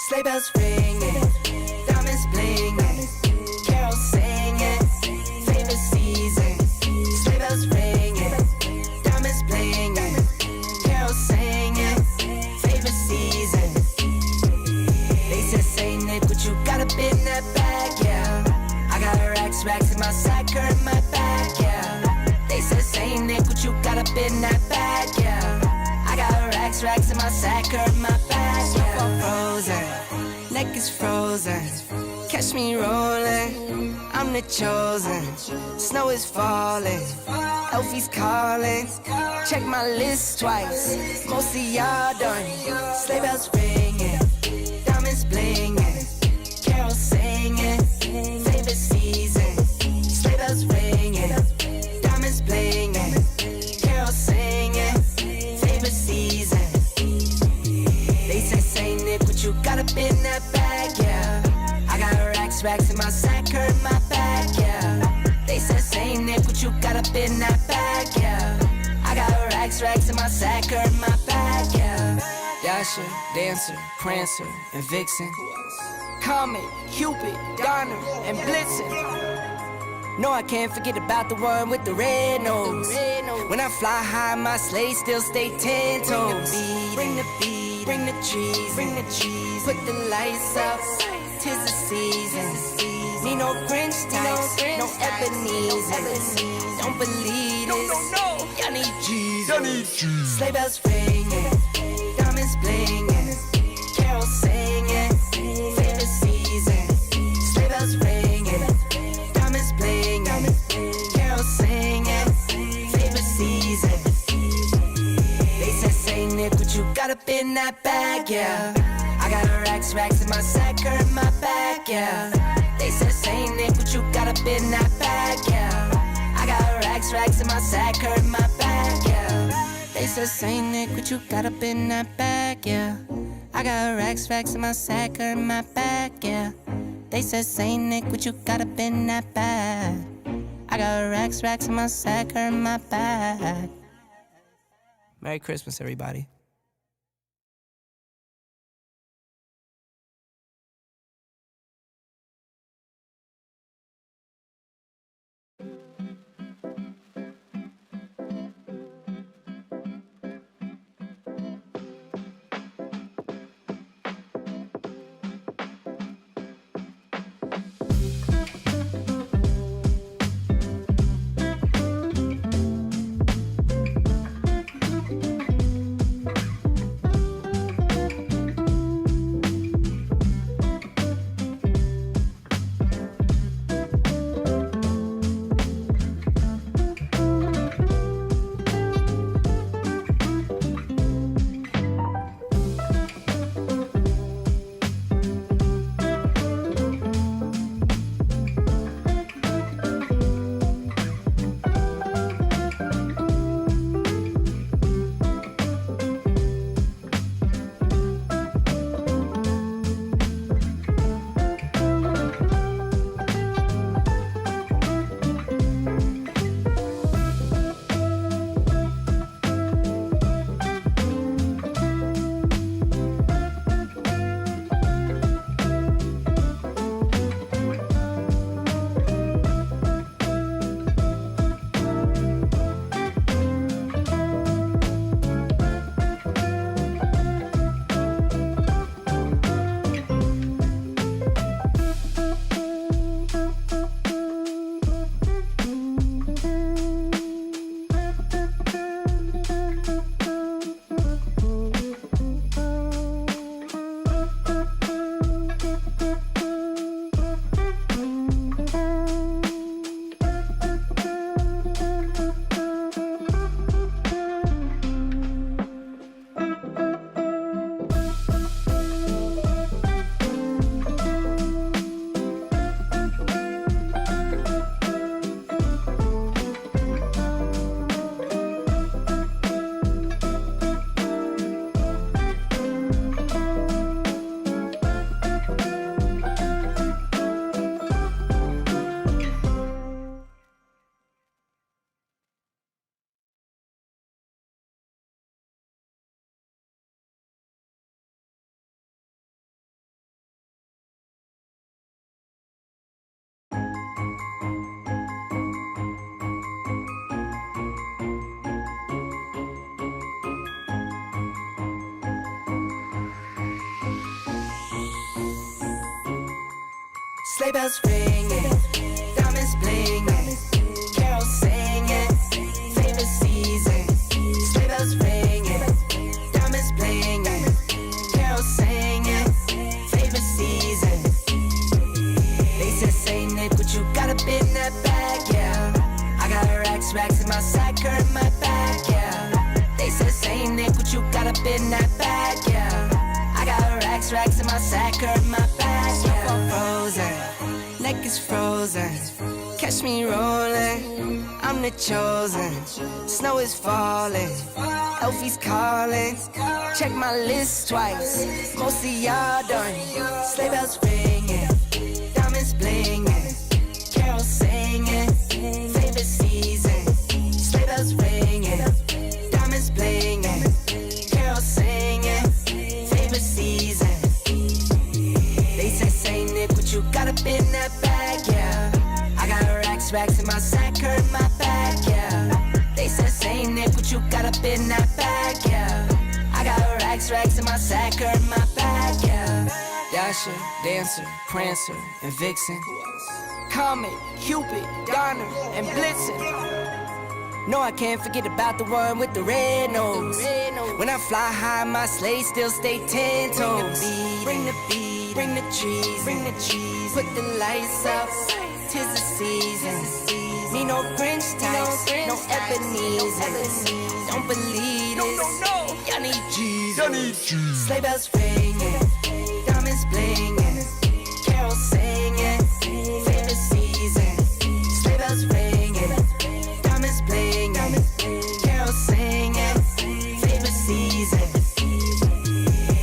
Sleigh bells ringing, diamonds blinging, carols singing, favorite season. Sleigh bells ringing, diamonds blinging, carols singing, favorite season. They said, say Nick, what you got up in that bag, yeah. I got racks in my sack, her in my bag, yeah. They said, say Nick, what you got up in that bag, yeah. I got racks in my sack, her in my bag, yeah. Frozen, neck is frozen, catch me rolling, I'm the chosen. Snow is falling, Elfie's calling, check my list twice, most of y'all done. Sleigh bells ringing, diamonds blinging, carols singing, favorite season. Sleigh bells ringing, diamonds blinging, carols singing, favorite season. They say Nick, what you got up in that bag, yeah. I got racks in my sack, her in my bag, yeah. They say Nick, what you got up in that bag, yeah. I got racks in my sack, her in my bag, yeah. Dasher, Dancer, Prancer, and Vixen, Comet, Cupid, Donner, and Blitzen. No, I can't forget about the one with the red nose. When I fly high, my sleigh still stay 10 toes. Bring the beat, bring the cheese, put the lights up, 'tis the season. Need no Grinch types, no Ebenezer. Don't believe this, y'all need Jesus. Sleigh bells ringing, diamonds blinging, carols singing, favorite season. Sleigh bells ringing, diamonds blinging, carols singing, favorite season. They said, say Nick, what you got up in that bag, yeah. I got racks in my sack, her in my bag, yeah. They said, say Nick, what you got up in that bag, yeah. I got racks in my sack, her in my bag, yeah. They said, say Nick, what you got up in that bag, yeah. I got racks in my sack, her in my bag, yeah. They said, say Nick, what you got up in that bag. I got racks in my sack, her in my bag. Merry Christmas, everybody. Sleigh bells ringing, diamonds blinging, carols singing, favorite season. Sleigh bells ringing, diamonds blinging, carols singing, favorite season. They said, say Nick, what you got up in that bag, yeah. I got racks in my sack, her in my bag, yeah. They said, say Nick, what you got up in that bag, yeah. I got racks in my sack, her in my bag, yeah. Frozen, neck is frozen, catch me rolling, I'm the chosen. Snow is falling, Elfie's calling, check my list twice, most of y'all done. Sleigh bells ringing, diamonds blinging, carols singing, favorite season. Sleigh bells ringing, diamonds blinging, carols singing, favorite season. They say Nick, what you got up in that bag, yeah. I got racks in my sack, her in my bag, yeah. They say Nick, what you got up in that bag, yeah. I got racks in my sack, her in my bag, yeah. Dasher, Dancer, Prancer, and Vixen, Comet, Cupid, Donner, and Blitzen. No, I can't forget about the one with the red nose. When I fly high, my sleigh still stay 10 toes. Bring the beat, bring the trees, put the lights up, 'tis the season. Need no Grinch types, no Ebenezer. Don't believe this, y'all need Jesus. Sleigh bells ringing, diamonds blinging, carols singing, favorite season. Sleigh bells ringing, diamonds blinging, carols singing, favorite season.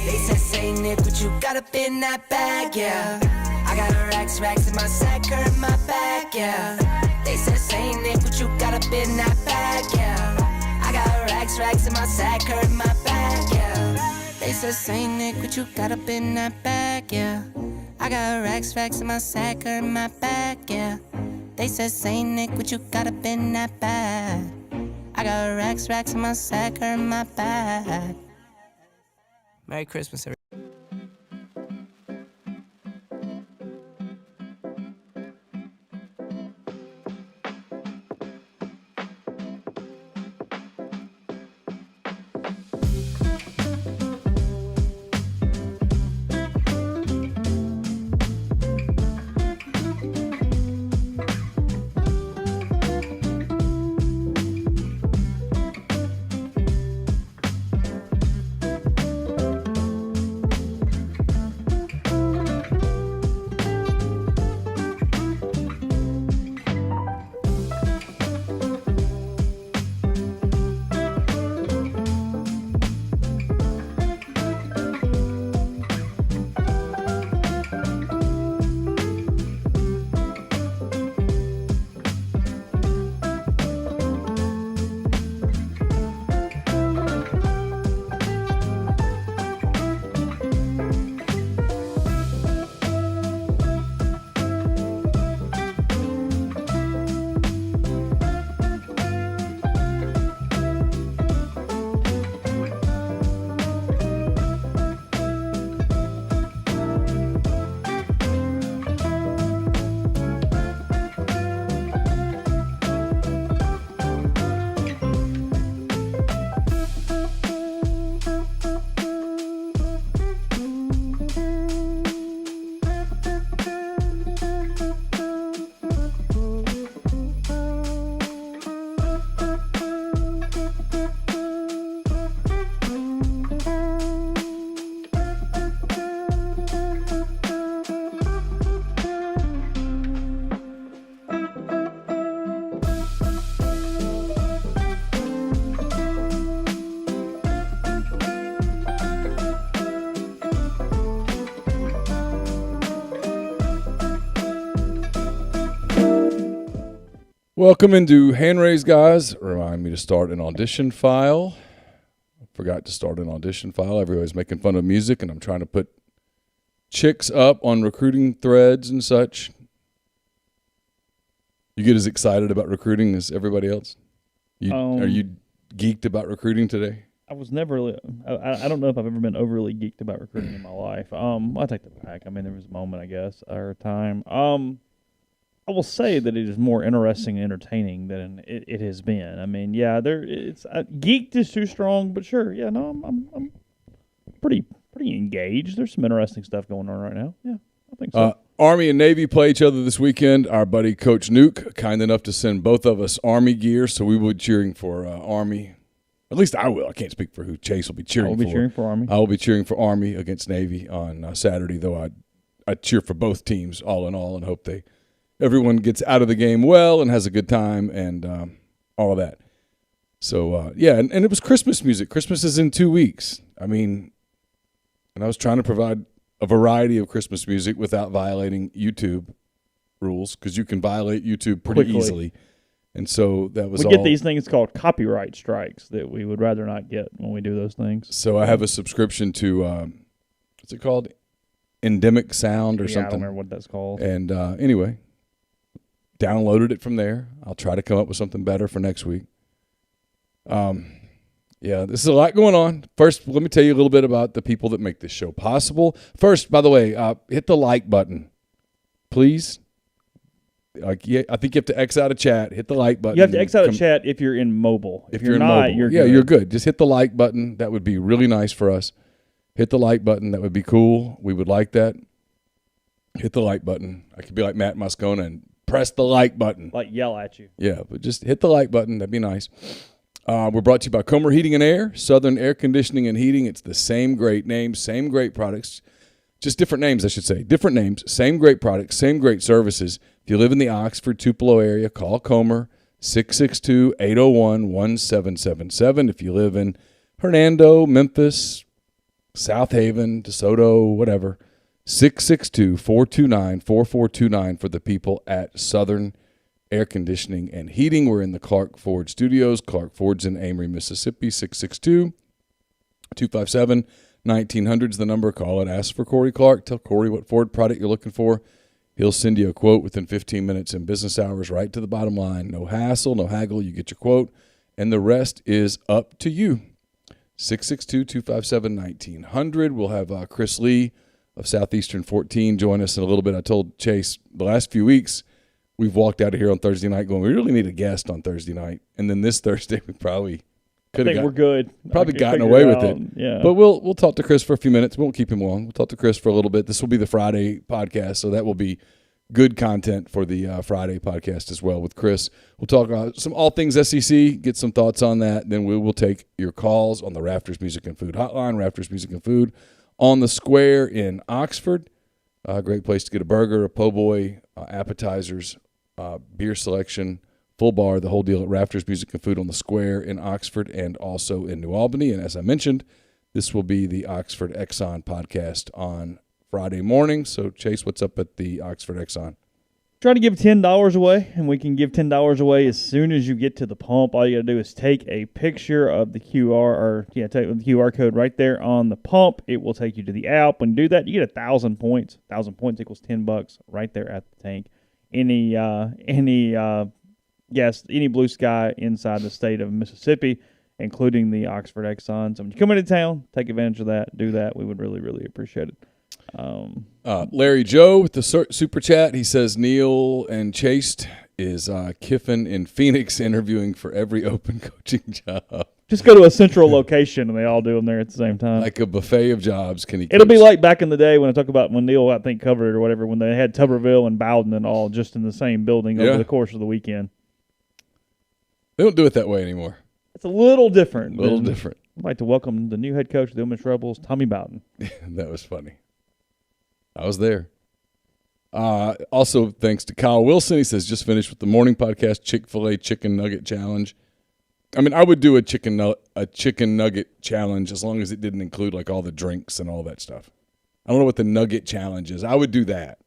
They said, say Nick, what you got up in that bag, yeah. I got racks in my sack, her in my bag, yeah. They said, say Nick, what you got up in that bag, yeah. I got racks in my sack, her in my bag, yeah. They said, say Nick, what you got up in that bag, yeah. I got racks in my sack, her in my bag, yeah. They said, say Nick, what you got up in that bag. I got racks in my sack, her in my bag. Merry Christmas, everybody. Welcome into Hand Raise, guys. Remind me to start an audition file. I forgot to start an audition file. Everybody's making fun of music, and I'm trying to put chicks up on recruiting threads and such. You get as excited about recruiting as everybody else? Are you geeked about recruiting today? I was never really. I don't know if I've ever been overly geeked about recruiting in my life. I take that back. I mean, there was a moment, I guess, or a time. I will say that it is more interesting and entertaining than it has been. I mean, yeah, it's geeked is too strong, but sure, yeah, no, I'm pretty engaged. There's some interesting stuff going on right now. Yeah, I think so. Army and Navy play each other this weekend. Our buddy Coach Nuke, kind enough to send both of us Army gear, so we will be cheering for Army. At least I will. I can't speak for who Chase will be cheering for. I will be cheering for Army. I will be cheering for Army against Navy on Saturday, though I cheer for both teams all in all and hope everyone gets out of the game well and has a good time and all of that. So, yeah, and it was Christmas music. Christmas is in 2 weeks. I mean, and I was trying to provide a variety of Christmas music without violating YouTube rules because you can violate YouTube pretty easily. And so that was we get these things called copyright strikes that we would rather not get when we do those things. So I have a subscription to, what's it called? Endemic Sound or something. I don't remember what that's called. And anyway, downloaded it from there. I'll try to come up with something better for next week. Yeah, this is a lot going on. First, let me tell you a little bit about the people that make this show possible. First, by the way, hit the like button, please. Yeah, I think you have to X out of chat. Hit the like button. You have to X out of chat if you're in mobile. If you're not, mobile, you're good. You're good. Just hit the like button. That would be really nice for us. Hit the like button. That would be cool. We would like that. Hit the like button. I could be like Matt Moscona and press the like button. Like yell at you. Yeah, but just hit the like button. That'd be nice. We're brought to you by Comer Heating and Air, Southern Air Conditioning and Heating. It's the same great names, same great products, just different names, I should say. Different names, same great products, same great services. If you live in the Oxford, Tupelo area, call Comer, 662-801-1777. If you live in Hernando, Memphis, South Haven, DeSoto, whatever, 662-429-4429 for the people at Southern Air Conditioning and Heating. We're in the Clark Ford Studios. Clark Ford's in Amory, Mississippi, 662-257-1900 is the number. Call it. Ask for Corey Clark. Tell Corey what Ford product you're looking for. He'll send you a quote within 15 minutes in business hours, right to the bottom line. No hassle, no haggle. You get your quote, and the rest is up to you. 662-257-1900. We'll have Chris Lee of Southeastern 14 join us in a little bit. I told Chase the last few weeks we've walked out of here on Thursday night going, we really need a guest on Thursday night. And then this Thursday we probably could have we're good. Probably gotten away with it. Yeah. But we'll talk to Chris for a few minutes. We won't keep him long. We'll talk to Chris for a little bit. This will be the Friday podcast, so that will be good content for the Friday podcast as well with Chris. We'll talk about some all things SEC, get some thoughts on that. Then we will take your calls on the Rafters Music and Food hotline, Rafters Music and Food on the Square in Oxford. Great place to get a burger, a po' boy, appetizers, beer selection, full bar, the whole deal at Rafters Music and Food on the Square in Oxford and also in New Albany. And as I mentioned, this will be the Oxford Exxon podcast on Friday morning. So, Chase, what's up at the Oxford Exxon? Trying to give $10 away, and we can give $10 away as soon as you get to the pump. All you got to do is take a picture of the take the QR code right there on the pump. It will take you to the app. When you do that, you get 1,000 points. 1,000 points equals $10 right there at the tank. Any Blue Sky inside the state of Mississippi, including the Oxford Exxon. So when you come into town, take advantage of that. Do that. We would really, really appreciate it. Larry Joe with the super chat. He says Neal and Chase is Kiffin in Phoenix interviewing for every open coaching job. Just go to a central location and they all do them there at the same time. Like a buffet of jobs. It'll be like back in the day when I talk about when Neal, I think, covered it or whatever, when they had Tuberville and Bowden and all just in the same building over the course of the weekend. They don't do it that way anymore. It's a little different. I'd like to welcome the new head coach of the Ole Miss Rebels, Tommy Bowden. That was funny. I was there. Also, thanks to Kyle Wilson. He says, just finished with the morning podcast, Chick-fil-A Chicken Nugget Challenge. I mean, I would do a chicken nugget challenge as long as it didn't include like all the drinks and all that stuff. I don't know what the nugget challenge is. I would do that.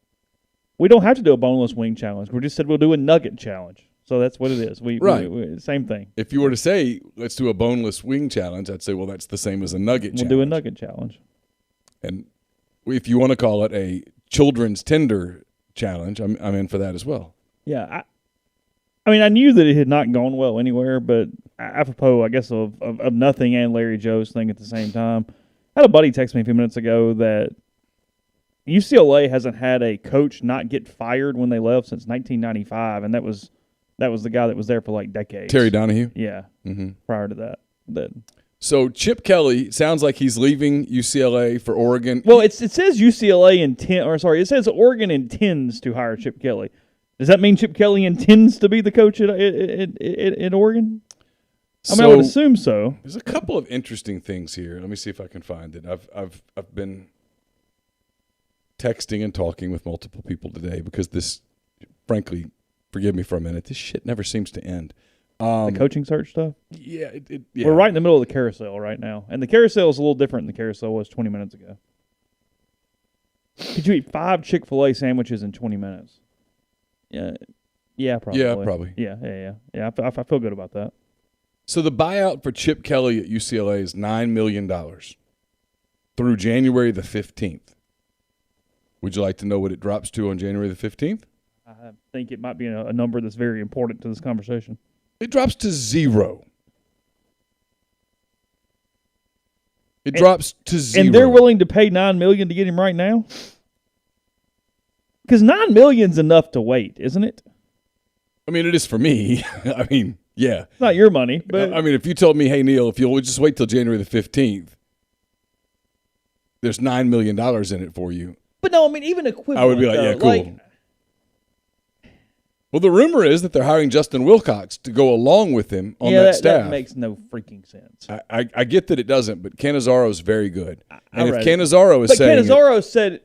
We don't have to do a boneless wing challenge. We just said we'll do a nugget challenge. So that's what it is. Right. We same thing. If you were to say, let's do a boneless wing challenge, I'd say, well, that's the same as a nugget challenge. We'll do a nugget challenge. And if you want to call it a children's tender challenge, I'm in for that as well. Yeah. I mean, I knew that it had not gone well anywhere, but apropos, I guess, of nothing and Larry Joe's thing at the same time. I had a buddy text me a few minutes ago that UCLA hasn't had a coach not get fired when they left since 1995, and that was the guy that was there for like decades. Terry Donahue? Yeah. Mm-hmm. Prior to that. So Chip Kelly sounds like he's leaving UCLA for Oregon. Well, it says it says Oregon intends to hire Chip Kelly. Does that mean Chip Kelly intends to be the coach in Oregon? I would assume so. There's a couple of interesting things here. Let me see if I can find it. I've been texting and talking with multiple people today because this, frankly, forgive me for a minute, this shit never seems to end. The coaching search stuff? Yeah, We're right in the middle of the carousel right now. And the carousel is a little different than the carousel was 20 minutes ago. Could you eat 5 Chick-fil-A sandwiches in 20 minutes? Yeah, probably. Yeah, probably. Yeah. I feel good about that. So the buyout for Chip Kelly at UCLA is $9 million through January the 15th. Would you like to know what it drops to on January the 15th? I think it might be a number that's very important to this conversation. It drops to 0. It drops to 0. And they're willing to pay $9 million to get him right now? Because $9 million's enough to wait, isn't it? I mean, it is for me. I mean, yeah. It's not your money, but I mean, if you told me, hey, Neal, if you'll just wait till January the 15th, there's $9 million in it for you. But no, I mean, even equivalent. I would be like, yeah, cool. Well, the rumor is that they're hiring Justin Wilcox to go along with him on that staff. That makes no freaking sense. I get that it doesn't, but Canizzaro's is very good. And if But Canizzaro said,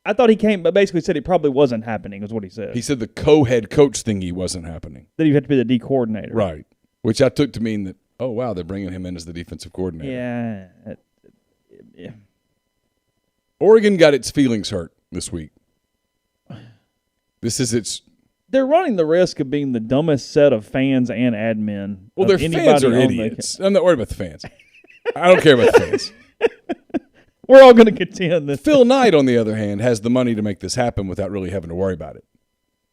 I thought he came, but basically said it probably wasn't happening, is what he said. He said the co-head coach thingy wasn't happening. That he had to be the D coordinator. Right. Which I took to mean that, oh, wow, they're bringing him in as the defensive coordinator. Yeah. Oregon got its feelings hurt this week. This is its... They're running the risk of being the dumbest set of fans and admin. Well, their fans are idiots. I'm not worried about the fans. I don't care about the fans. We're all going to contend that. Phil Knight, on the other hand, has the money to make this happen without really having to worry about it.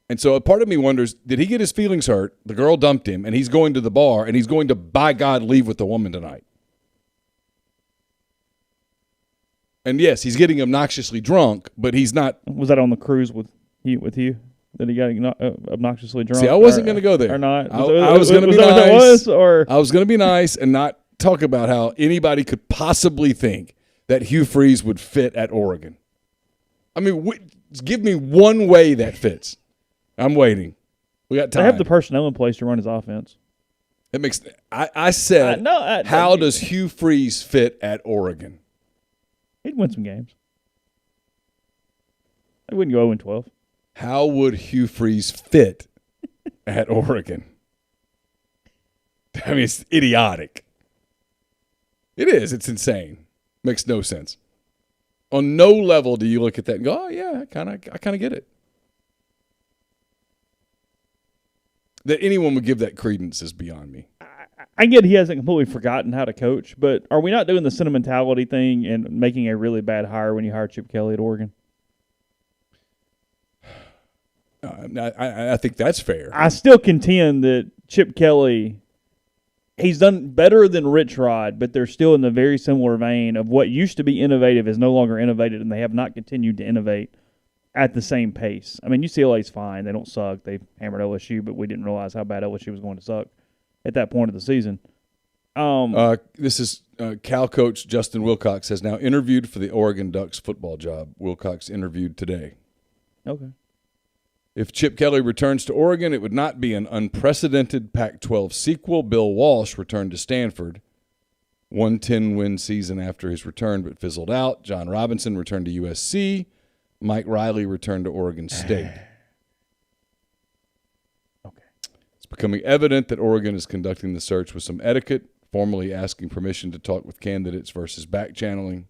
And so a part of me wonders, did he get his feelings hurt? The girl dumped him, and he's going to the bar, and he's going to, by God, leave with the woman tonight. And yes, he's getting obnoxiously drunk, but he's not. Was that on the cruise with you? That he got obnoxiously drunk? See, I wasn't going to go there. Or not? I was going to be nice. That was, or? I was going to be nice and not talk about how anybody could possibly think that Hugh Freeze would fit at Oregon. I mean, give me one way that fits. I'm waiting. We got time. They have the personnel in place to run his offense. It makes. I said, how does Hugh Freeze fit at Oregon? He'd win some games. They wouldn't go 0-12. How would Hugh Freeze fit at Oregon? I mean, it's idiotic. It is. It's insane. Makes no sense. On no level do you look at that and go, oh, yeah, I kind of get it. That anyone would give that credence is beyond me. I get he hasn't completely forgotten how to coach, but are we not doing the sentimentality thing and making a really bad hire when you hire Chip Kelly at Oregon? I think that's fair. I still contend that Chip Kelly, he's done better than Rich Rod, but they're still in the very similar vein of what used to be innovative is no longer innovative, and they have not continued to innovate at the same pace. I mean, UCLA's fine. They don't suck. They hammered LSU, but we didn't realize how bad LSU was going to suck at that point of the season. This is Cal coach Justin Wilcox has now interviewed for the Oregon Ducks football job. Wilcox interviewed today. Okay. If Chip Kelly returns to Oregon, it would not be an unprecedented Pac-12 sequel. Bill Walsh returned to Stanford, 110-win season after his return, but fizzled out. John Robinson returned to USC. Mike Riley returned to Oregon State. Okay. It's becoming evident that Oregon is conducting the search with some etiquette, formally asking permission to talk with candidates versus back-channeling.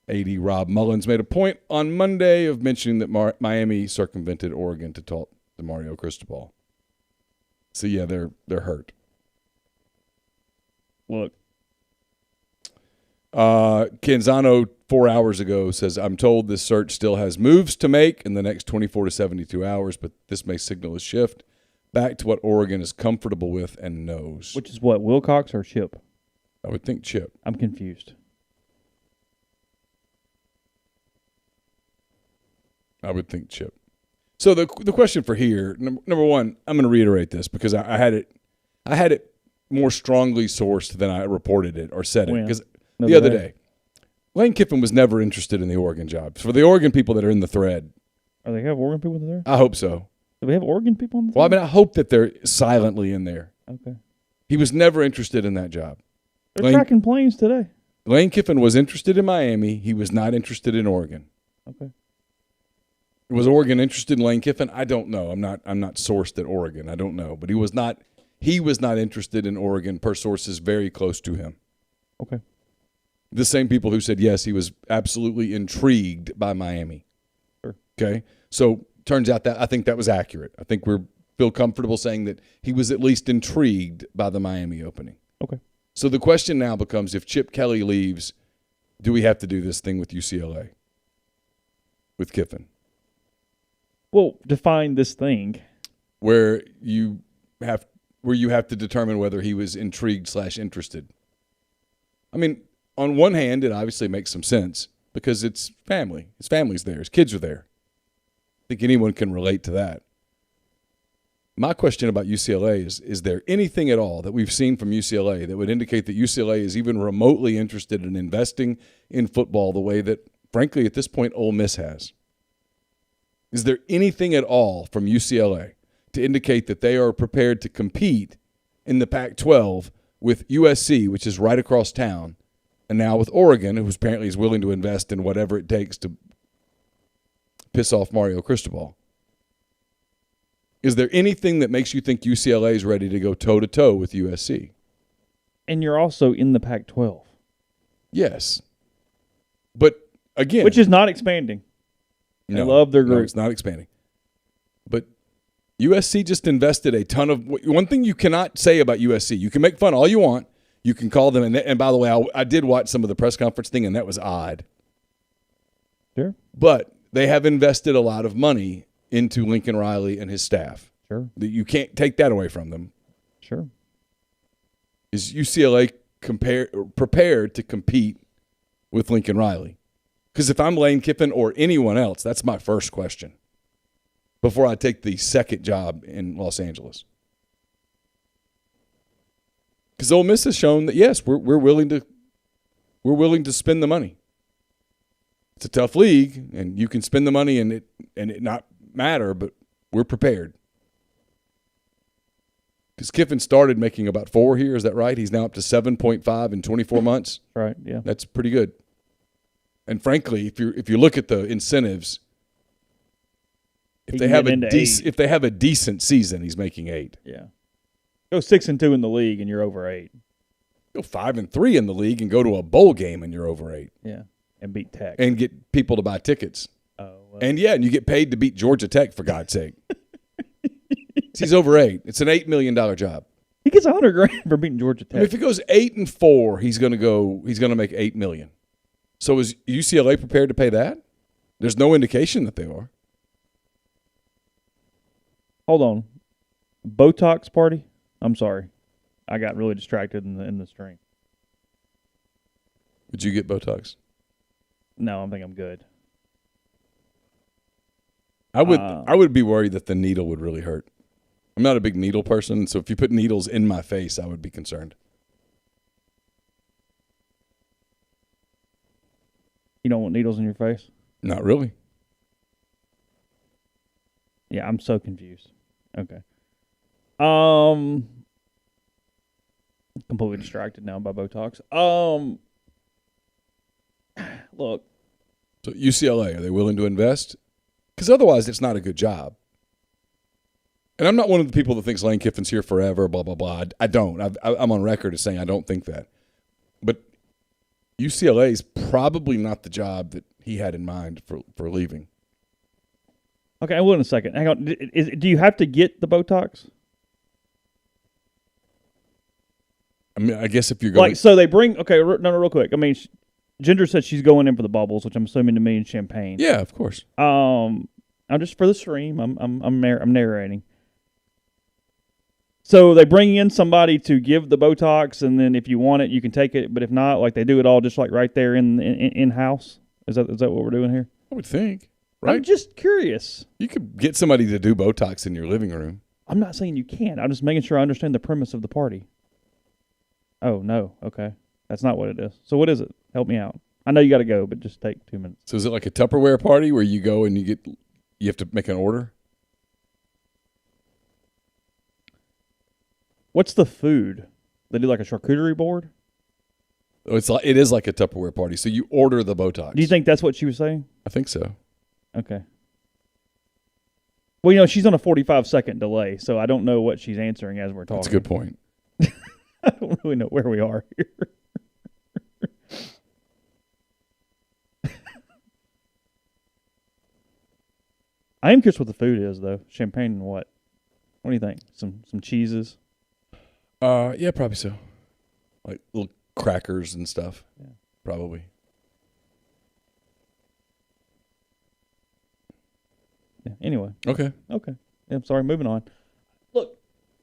AD Rob Mullins made a point on Monday of mentioning that Miami circumvented Oregon to talk to Mario Cristobal. So, yeah, they're hurt. Look. Canzano 4 hours ago says, I'm told this search still has moves to make in the next 24 to 72 hours, but this may signal a shift. back to what Oregon is comfortable with and knows. Which is what, Wilcox or Chip? I would think Chip. I'm confused. I would think Chip. So the question for here, number one, I'm going to reiterate this because I had it more strongly sourced than I reported it or said it. Because the other day, Lane Kiffin was never interested in the Oregon job. For the Oregon people that are in the thread. Are they have Oregon people in there? I hope so. Do we have Oregon people in the thread? Well, I mean, I hope that they're silently in there. Okay. He was never interested in that job. They're tracking planes today. Lane Kiffin was interested in Miami. He was not interested in Oregon. Okay. Was Oregon interested in Lane Kiffin? I don't know. I'm not sourced at Oregon. I don't know. But he was not interested in Oregon per sources very close to him. Okay. The same people who said yes, he was absolutely intrigued by Miami. Sure. Okay. So turns out that I think that was accurate. I think feel comfortable saying that he was at least intrigued by the Miami opening. Okay. So the question now becomes, if Chip Kelly leaves, do we have to do this thing with UCLA? With Kiffin? Well, define this thing. Where you have to determine whether he was intrigued/interested. I mean, on one hand, it obviously makes some sense because it's family. His family's there. His kids are there. I think anyone can relate to that. My question about UCLA is there anything at all that we've seen from UCLA that would indicate that UCLA is even remotely interested in investing in football the way that, frankly, at this point, Ole Miss has? Is there anything at all from UCLA to indicate that they are prepared to compete in the Pac-12 with USC, which is right across town, and now with Oregon, who apparently is willing to invest in whatever it takes to piss off Mario Cristobal? Is there anything that makes you think UCLA is ready to go toe-to-toe with USC? And you're also in the Pac-12. Yes. But, again... Which is not expanding. No, I love their group. No, it's not expanding. But USC just invested a ton of – one thing you cannot say about USC, you can make fun all you want. You can call them – and by the way, I did watch some of the press conference thing, and that was odd. Sure. But they have invested a lot of money into Lincoln Riley and his staff. Sure. You can't take that away from them. Sure. Is UCLA prepared to compete with Lincoln Riley? Because if I'm Lane Kiffin or anyone else, that's my first question before I take the second job in Los Angeles. Because Ole Miss has shown that, yes, we're willing to spend the money. It's a tough league, and you can spend the money and it not matter, but we're prepared. Because Kiffin started making about 4 here, is that right? He's now up to 7.5 in 24 months. Right, yeah. That's pretty good. And frankly, if you look at the incentives, if they have a decent season, he's making 8. Yeah. Go 6-2 in the league and you're over 8. Go 5-3 in the league and go to a bowl game and you're over 8. Yeah. And beat Tech. And get people to buy tickets. Oh. Well. And you get paid to beat Georgia Tech, for God's sake. He's over 8. It's an $8 million job. He gets $100,000 for beating Georgia Tech. I mean, if he goes 8-4, he's going to make $8 million. So is UCLA prepared to pay that? There's no indication that they are. Hold on. Botox party? I'm sorry. I got really distracted in the stream. Would you get Botox? No, I think I'm good. I would be worried that the needle would really hurt. I'm not a big needle person, so if you put needles in my face, I would be concerned. You don't want needles in your face? Not really. Yeah, I'm so confused. Okay. Completely distracted now by Botox. Look. So UCLA, are they willing to invest? Because otherwise it's not a good job. And I'm not one of the people that thinks Lane Kiffin's here forever, blah, blah, blah. I don't. I'm on record as saying I don't think that. But UCLA is probably not the job that he had in mind for leaving. Okay, I will in a second. Hang on. Do you have to get the Botox? I mean, I guess if you're going... So they bring... Okay, no, real quick. I mean, Ginger said she's going in for the bubbles, which I'm assuming to mean champagne. Yeah, of course. I'm just for the stream. I'm narrating. So they bring in somebody to give the Botox, and then if you want it, you can take it. But if not, like they do it all just like right there in house. Is that what we're doing here? I would think, right? I'm just curious. You could get somebody to do Botox in your living room. I'm not saying you can't. I'm just making sure I understand the premise of the party. Oh, no. Okay. That's not what it is. So what is it? Help me out. I know you got to go, but just take 2 minutes. So is it like a Tupperware party where you go and you have to make an order? What's the food? They do like a charcuterie board? Oh, it is like a Tupperware party. So you order the Botox. Do you think that's what she was saying? I think so. Okay. Well, she's on a 45-second delay, so I don't know what she's answering as we're talking. That's a good point. I don't really know where we are here. I am curious what the food is, though. Champagne and what? What do you think? Some cheeses? Yeah, probably so. Like little crackers and stuff. Yeah. Probably. Yeah. Anyway. Okay. Yeah, I'm sorry. Moving on. Look,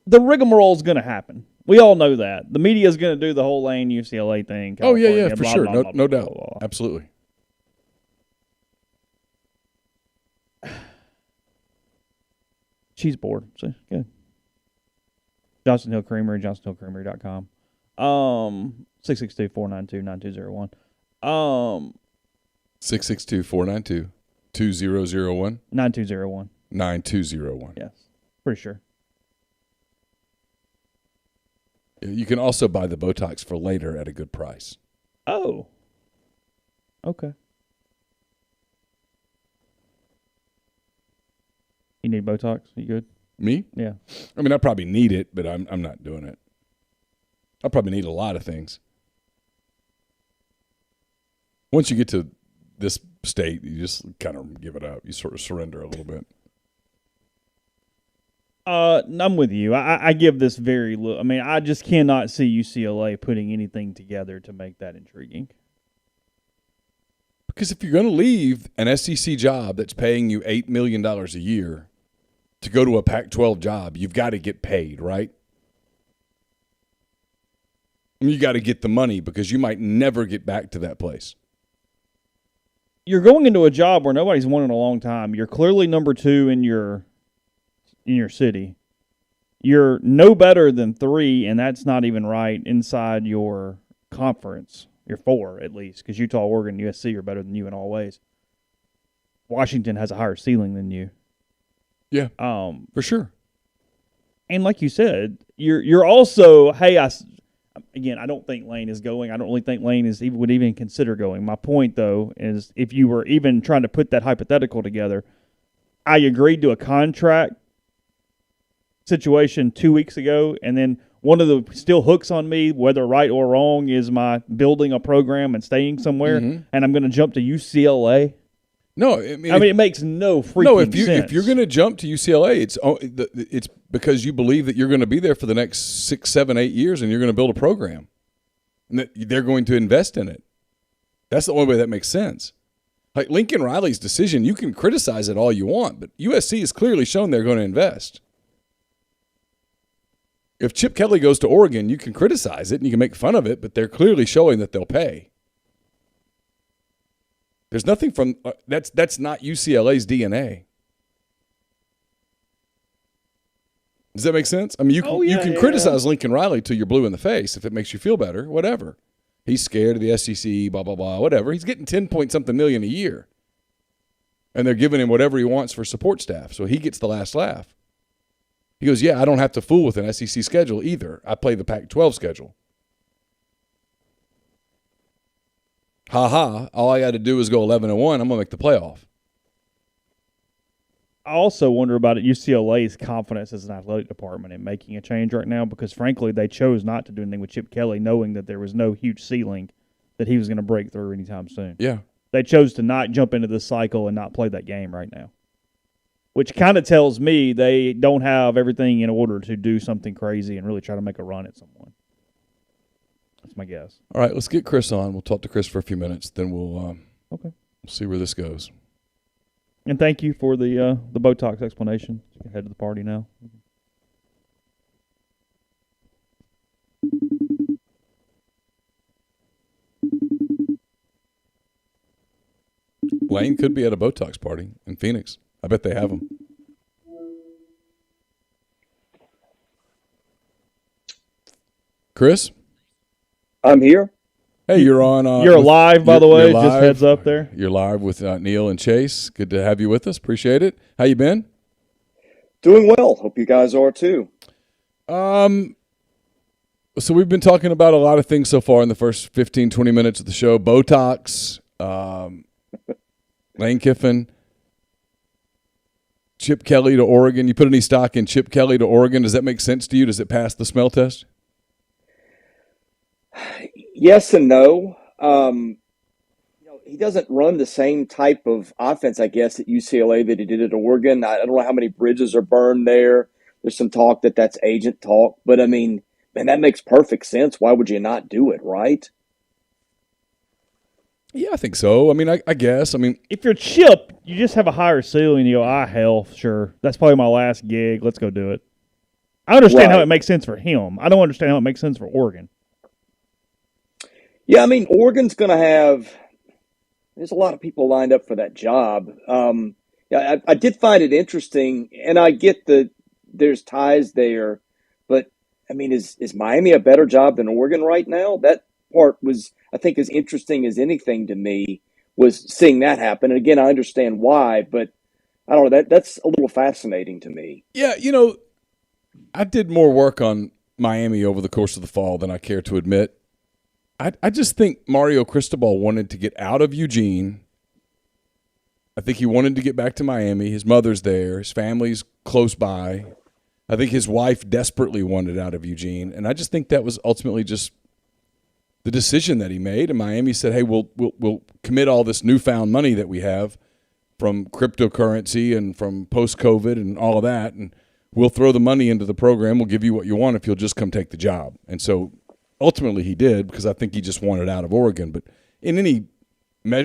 the rigmarole is going to happen. We all know that. The media is going to do the whole Lane UCLA thing. California, California, for blah, sure. blah, No, blah, no blah, doubt. blah, blah. Absolutely. Cheese board. So, good. Johnston Hill Creamery, johnstonhillcreamery.com. 662-492-9201. 662-492-2001. 9201. 9201. Yes. Pretty sure. You can also buy the Botox for later at a good price. Oh. Okay. You need Botox? You good? Me? Yeah. I mean, I probably need it, but I'm not doing it. I probably need a lot of things. Once you get to this state, you just kind of give it up. You sort of surrender a little bit. I'm with you. I give this very little. I mean, I just cannot see UCLA putting anything together to make that intriguing. Because if you're going to leave an SEC job that's paying you $8 million a year to go to a Pac-12 job, you've got to get paid, right? And you got to get the money because you might never get back to that place. You're going into a job where nobody's won in a long time. You're clearly number 2 in your city. You're no better than 3, and that's not even right inside your conference. You're 4 at least, because Utah, Oregon, USC are better than you in all ways. Washington has a higher ceiling than you. Yeah, for sure. And like you said, you're also, hey, again, I don't think Lane is going. I don't really think Lane would even consider going. My point, though, is if you were even trying to put that hypothetical together, I agreed to a contract situation 2 weeks ago, and then one of the still hooks on me, whether right or wrong, is my building a program and staying somewhere, and I'm going to jump to UCLA. No, I mean it makes no freaking sense. If you're going to jump to UCLA, it's because you believe that you're going to be there for the next 6, 7, 8 years, and you're going to build a program, and that they're going to invest in it. That's the only way that makes sense. Like Lincoln Riley's decision, you can criticize it all you want, but USC has clearly shown they're going to invest. If Chip Kelly goes to Oregon, you can criticize it and you can make fun of it, but they're clearly showing that they'll pay. There's nothing from that's not UCLA's DNA. Does that make sense? I mean, you can criticize Lincoln Riley till you're blue in the face if it makes you feel better, whatever. He's scared of the SEC, blah, blah, blah, whatever. He's getting 10-point-something million a year. And they're giving him whatever he wants for support staff, so he gets the last laugh. He goes, yeah, I don't have to fool with an SEC schedule either. I play the Pac-12 schedule. Ha-ha, all I got to do is go 11-1. I'm going to make the playoff. I also wonder about UCLA's confidence as an athletic department in making a change right now because, frankly, they chose not to do anything with Chip Kelly knowing that there was no huge ceiling that he was going to break through anytime soon. Yeah. They chose to not jump into this cycle and not play that game right now, which kind of tells me they don't have everything in order to do something crazy and really try to make a run at someone. That's my guess. All right, let's get Chris on. We'll talk to Chris for a few minutes. Then we'll see where this goes. And thank you for the Botox explanation. You can head to the party now. Lane could be at a Botox party in Phoenix. I bet they have them. Chris? I'm here. Hey, you're on. You're live, by the way. You're Just heads up there. You're live with Neal and Chase. Good to have you with us. Appreciate it. How you been? Doing well. Hope you guys are too. So we've been talking about a lot of things so far in the first 15, 20 minutes of the show. Botox, Lane Kiffin, Chip Kelly to Oregon. You put any stock in Chip Kelly to Oregon? Does that make sense to you? Does it pass the smell test? Yes and no. He doesn't run the same type of offense, I guess, at UCLA that he did at Oregon. I don't know how many bridges are burned there. There's some talk that that's agent talk. But, I mean, man, that makes perfect sense. Why would you not do it, right? Yeah, I think so. I mean, I guess. I mean, if you're Chip, you just have a higher ceiling. You go, hell, sure. That's probably my last gig. Let's go do it. I understand how it makes sense for him. I don't understand how it makes sense for Oregon. Yeah, I mean, Oregon's going to have – there's a lot of people lined up for that job. I did find it interesting, and I get that there's ties there, but, I mean, is Miami a better job than Oregon right now? That part was, I think, as interesting as anything to me was seeing that happen. And, again, I understand why, but I don't know. That's a little fascinating to me. Yeah, I did more work on Miami over the course of the fall than I care to admit. I just think Mario Cristobal wanted to get out of Eugene. I think he wanted to get back to Miami. His mother's there. His family's close by. I think his wife desperately wanted out of Eugene. And I just think that was ultimately just the decision that he made. And Miami said, hey, we'll commit all this newfound money that we have from cryptocurrency and from post-COVID and all of that, and we'll throw the money into the program. We'll give you what you want if you'll just come take the job. And so ultimately, he did because I think he just wanted out of Oregon. But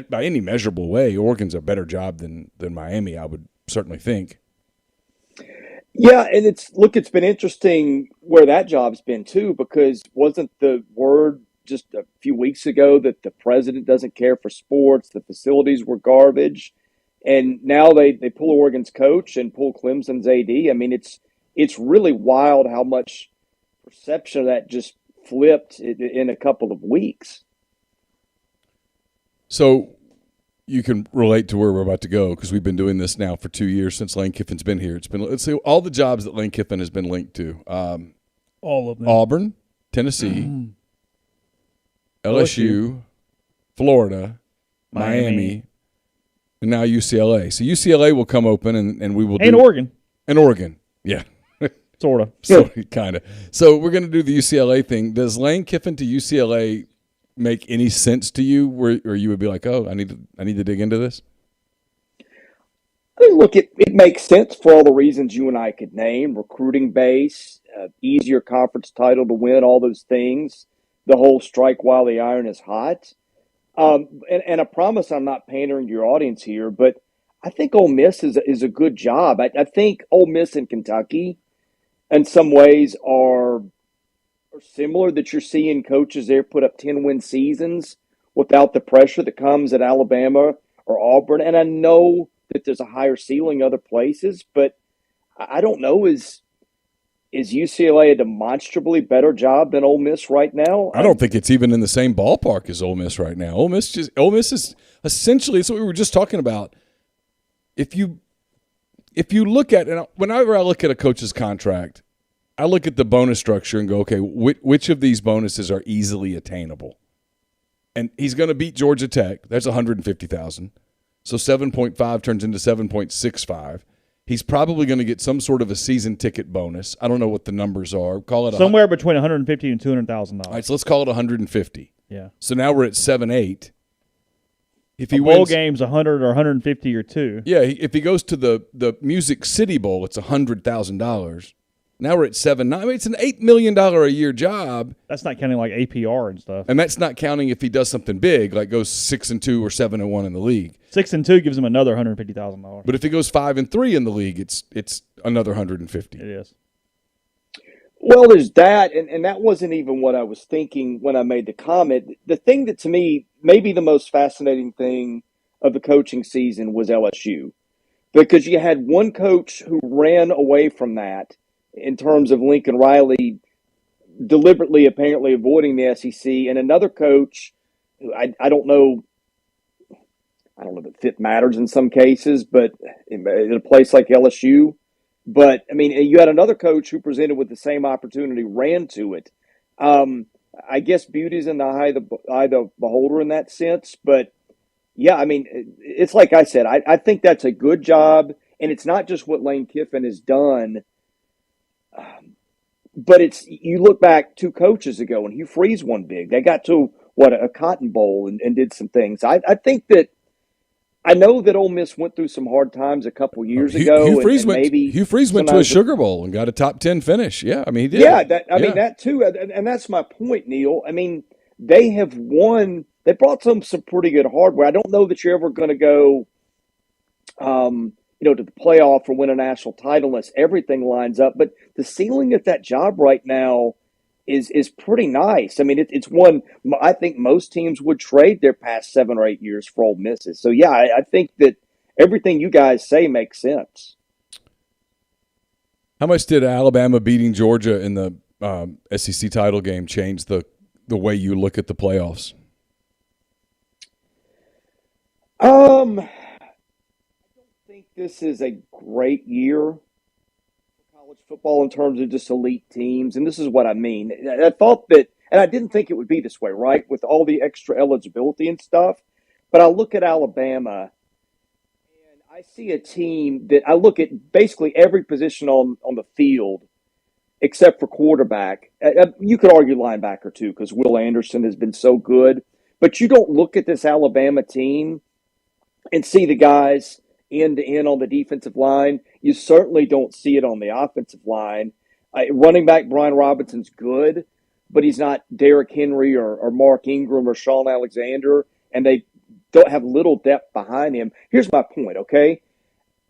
by any measurable way, Oregon's a better job than Miami, I would certainly think. Yeah, and it's been interesting where that job's been too, because wasn't the word just a few weeks ago that the president doesn't care for sports, the facilities were garbage, and now they pull Oregon's coach and pull Clemson's AD. I mean, it's really wild how much perception of that just flipped in a couple of weeks. So you can relate to where we're about to go because we've been doing this now for 2 years since Lane Kiffin's been here. Let's see all the jobs that Lane Kiffin has been linked to. All of them. Auburn, Tennessee, LSU, Florida, Miami, and now UCLA. So UCLA will come open and we will do – And Oregon. And Oregon, yeah. Sort of. So kind of. So we're going to do the UCLA thing. Does Lane Kiffin to UCLA make any sense to you, where you would be like, oh, I need to dig into this? I mean, look, it makes sense for all the reasons you and I could name: recruiting base, easier conference title to win, all those things. The whole strike while the iron is hot. And I promise I'm not pandering to your audience here, but I think Ole Miss is a good job. I think Ole Miss and Kentucky, in some ways, are similar, that you're seeing coaches there put up 10-win seasons without the pressure that comes at Alabama or Auburn. And I know that there's a higher ceiling other places, but I don't know, is UCLA a demonstrably better job than Ole Miss right now? I don't think it's even in the same ballpark as Ole Miss right now. Ole Miss is essentially, it's what we were just talking about. If you look at, and whenever I look at a coach's contract, I look at the bonus structure and go, okay, which of these bonuses are easily attainable? And he's going to beat Georgia Tech. That's $150,000. So 7.5 turns into 7.65. He's probably going to get some sort of a season ticket bonus. I don't know what the numbers are. Call it somewhere between $150,000 and $200,000. All right, so let's call it $150,000. Yeah. So now we're at 7.8. If he bowl wins, game's 100 or 150 or two. Yeah, if he goes to the Music City Bowl, it's $100,000. Now we're at 7.9. I mean, it's an $8 million a year job. That's not counting like APR and stuff. And that's not counting if he does something big, like goes 6-2 or 7-1 in the league. 6-2 gives him another $150,000. But if he goes 5-3 in the league, it's another $150,000. It is. Well, there's that, and that wasn't even what I was thinking when I made the comment. The thing that, to me, maybe the most fascinating thing of the coaching season was LSU, because you had one coach who ran away from that in terms of Lincoln Riley deliberately apparently avoiding the SEC, and another coach who I don't know. I don't know that fit matters in some cases, but in a place like LSU. But I mean, you had another coach who presented with the same opportunity, ran to it. Um, I guess beauty's in the eye of the beholder in that sense. But yeah, I mean, it's like I said, I think that's a good job, and it's not just what Lane Kiffin has done. But it's, you look back 2 coaches ago, and Hugh Freeze won big. They got to a Cotton Bowl and did some things. I think that. I know that Ole Miss went through some hard times a couple years ago, Hugh Freeze and maybe Hugh Freeze went to a Sugar Bowl and got a top 10 finish. Yeah, I mean he did. Yeah, I mean that too, and that's my point, Neal. I mean, they have won. They brought some pretty good hardware. I don't know that you're ever going to go, to the playoff or win a national title unless everything lines up. But the ceiling at that job right now is pretty nice. I mean, it's one I think most teams would trade their past 7 or 8 years for Ole Misses. So yeah, I think that everything you guys say makes sense. How much did Alabama beating Georgia in the SEC title game change the way you look at the playoffs? I don't think this is a great year college football in terms of just elite teams. And this is what I mean. I thought that, and I didn't think it would be this way, right? With all the extra eligibility and stuff. But I look at Alabama and I see a team that I look at basically every position on the field except for quarterback. You could argue linebacker too, because Will Anderson has been so good. But you don't look at this Alabama team and see the guys end to end on the defensive line. You certainly don't see it on the offensive line. Running back Brian Robinson's good, but he's not Derrick Henry or Mark Ingram or Sean Alexander, and they don't have little depth behind him. Here's my point, okay?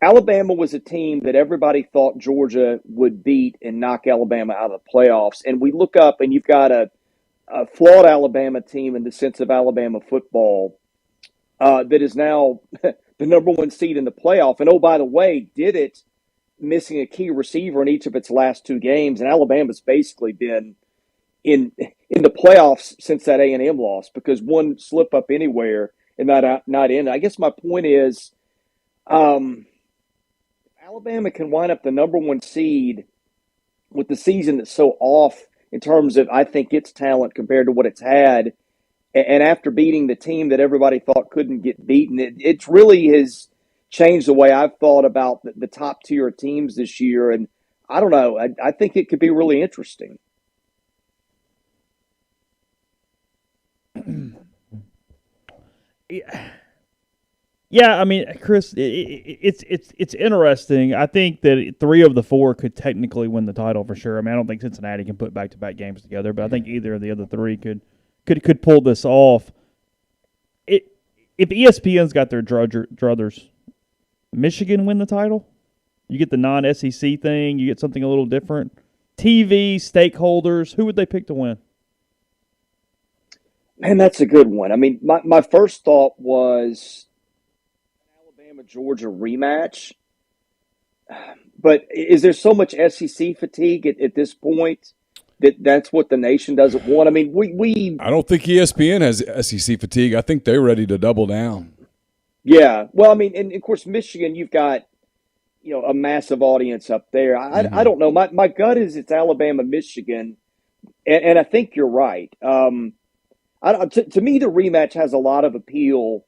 Alabama was a team that everybody thought Georgia would beat and knock Alabama out of the playoffs. And we look up and you've got a flawed Alabama team in the sense of Alabama football that is now the number 1 seed in the playoff. And, oh, by the way, did it missing a key receiver in each of its last 2 games. And Alabama's basically been in the playoffs since that A&M loss, because one slip up anywhere and not in. I guess my point is Alabama can wind up the number 1 seed with the season that's so off in terms of, I think, its talent compared to what it's had. And after beating the team that everybody thought couldn't get beaten, it really has changed the way I've thought about the top tier teams this year. And I don't know. I think it could be really interesting. Yeah, I mean, Chris, it's interesting. I think that 3 of the 4 could technically win the title for sure. I mean, I don't think Cincinnati can put back-to-back games together, but I think either of the other 3 could pull this off. If ESPN's got their druthers, Michigan win the title? You get the non-SEC thing. You get something a little different. TV, stakeholders, who would they pick to win? Man, that's a good one. I mean, my first thought was Alabama-Georgia rematch. But is there so much SEC fatigue at this point that's what the nation doesn't want? I mean, we I don't think ESPN has SEC fatigue. I think they're ready to double down. Yeah. Well, I mean, and of course, Michigan, you've got, a massive audience up there. I don't know. My gut is it's Alabama-Michigan, and I think you're right. To me, the rematch has a lot of appeal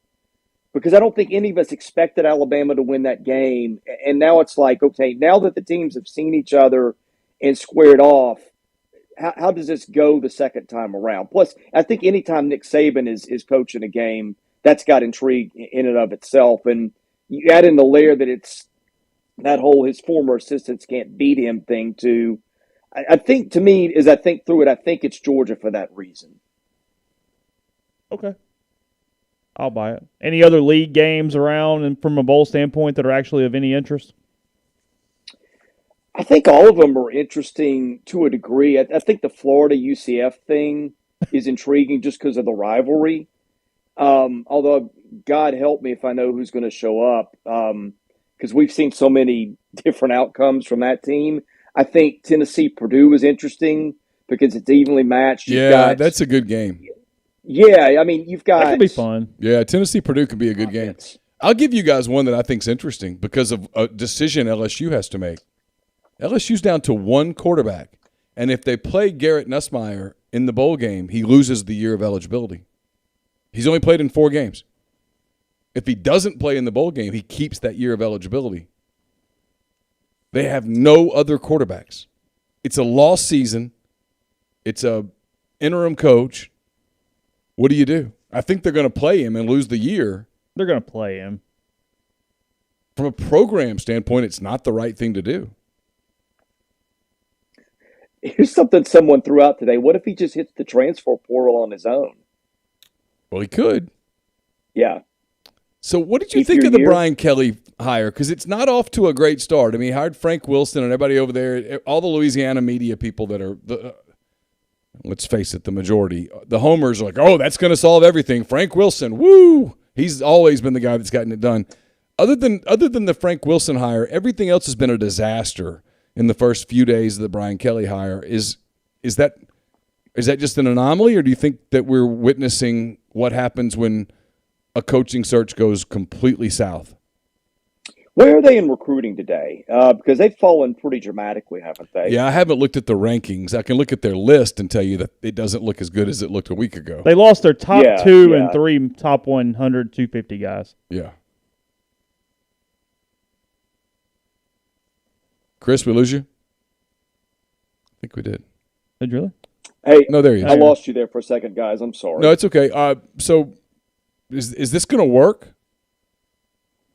because I don't think any of us expected Alabama to win that game. And now it's like, okay, now that the teams have seen each other and squared off, how does this go the second time around? Plus, I think anytime Nick Saban is coaching a game, that's got intrigue in and of itself. And you add in the layer that it's that whole his former assistants can't beat him thing too. I think, to me, as I think through it, I think it's Georgia for that reason. Okay. I'll buy it. Any other league games around and from a bowl standpoint that are actually of any interest? I think all of them are interesting to a degree. I think the Florida UCF thing is intriguing just because of the rivalry. Although God help me if I know who's going to show up, because we've seen so many different outcomes from that team. I think Tennessee Purdue is interesting because it's evenly matched. Yeah, that's a good game. Yeah, I mean, you've got That could be fun. Yeah, Tennessee Purdue could be a good offense. game. I'll give you guys one that I think is interesting because of a decision LSU has to make. LSU's down to one quarterback, and if they play Garrett Nussmeier in the bowl game, he loses the year of eligibility. He's only played in 4 games. If he doesn't play in the bowl game, he keeps that year of eligibility. They have no other quarterbacks. It's a lost season. It's a interim coach. What do you do? I think they're going to play him and lose the year. They're going to play him. From a program standpoint, it's not the right thing to do. Here's something someone threw out today. What if he just hits the transfer portal on his own? Well, he could. Yeah. So what did you Keep think your of the year. Brian Kelly hire? Because it's not off to a great start. I mean, he hired Frank Wilson and everybody over there, all the Louisiana media people that are, let's face it, the majority. The homers are like, oh, that's going to solve everything. Frank Wilson, woo! He's always been the guy that's gotten it done. Other than the Frank Wilson hire, everything else has been a disaster in the first few days of the Brian Kelly hire. Is that just an anomaly, or do you think that we're witnessing what happens when a coaching search goes completely south? Where are they in recruiting today? Because they've fallen pretty dramatically, haven't they? Yeah, I haven't looked at the rankings. I can look at their list and tell you that it doesn't look as good as it looked a week ago. They lost their top Yeah, 2 yeah. and 3 top 100, 250 guys. Yeah. Chris, we lose you? I think we did. Did you really? Hey, No, there he is. I lost you there for a second, guys. I'm sorry. No, it's okay. So is this going to work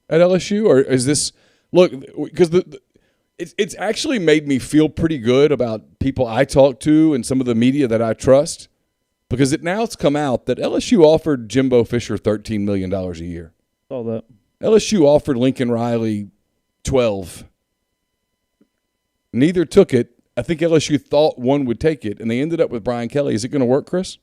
at LSU, or is this look? Because it's actually made me feel pretty good about people I talk to and some of the media that I trust, because it's come out that LSU offered Jimbo Fisher $13 million a year. Saw that. LSU offered Lincoln Riley 12. Neither took it. I think LSU thought one would take it, and they ended up with Brian Kelly. Is it going to work, Chris?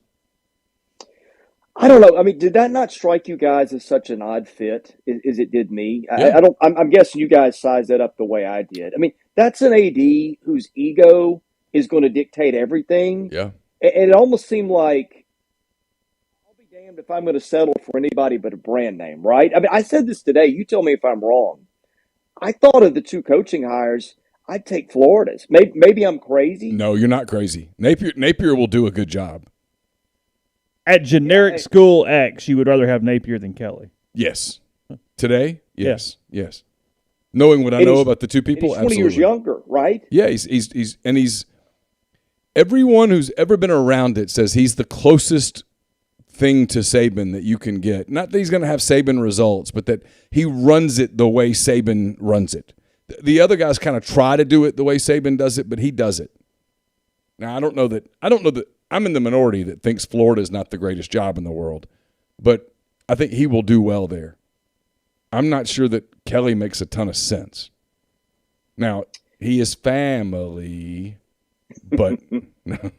I don't know. I mean, did that not strike you guys as such an odd fit as it did me? Yeah. I'm guessing you guys sized that up the way I did. I mean, that's an AD whose ego is going to dictate everything. Yeah. And it almost seemed like, I'll be damned if I'm going to settle for anybody but a brand name, right? I mean, I said this today. You tell me if I'm wrong. I thought of the 2 coaching hires, I'd take Florida's. Maybe I'm crazy. No, you're not crazy. Napier will do a good job. At generic school X, you would rather have Napier than Kelly. Yes. Today? Yes. Yes. Knowing what I know about the 2 people, And he's 20 absolutely. years younger, right? Yeah, he's everyone who's ever been around it says he's the closest thing to Saban that you can get. Not that he's going to have Saban results, but that he runs it the way Saban runs it. The other guys kind of try to do it the way Saban does it, but he does it. Now, I don't know that I'm in the minority that thinks Florida is not the greatest job in the world, but I think he will do well there. I'm not sure that Kelly makes a ton of sense. Now, he is family, but I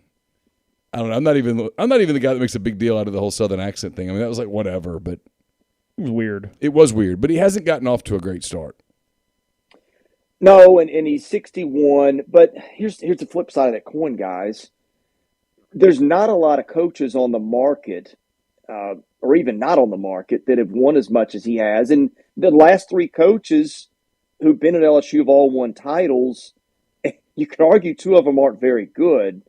don't know. I'm not even the guy that makes a big deal out of the whole Southern accent thing. I mean, that was like whatever, but It was weird. it was weird. But he hasn't gotten off to a great start. No, and he's 61. But here's the flip side of that coin, guys. There's not a lot of coaches on the market, or even not on the market, that have won as much as he has. And the last 3 coaches who've been at LSU have all won titles. You could argue 2 of them aren't very good.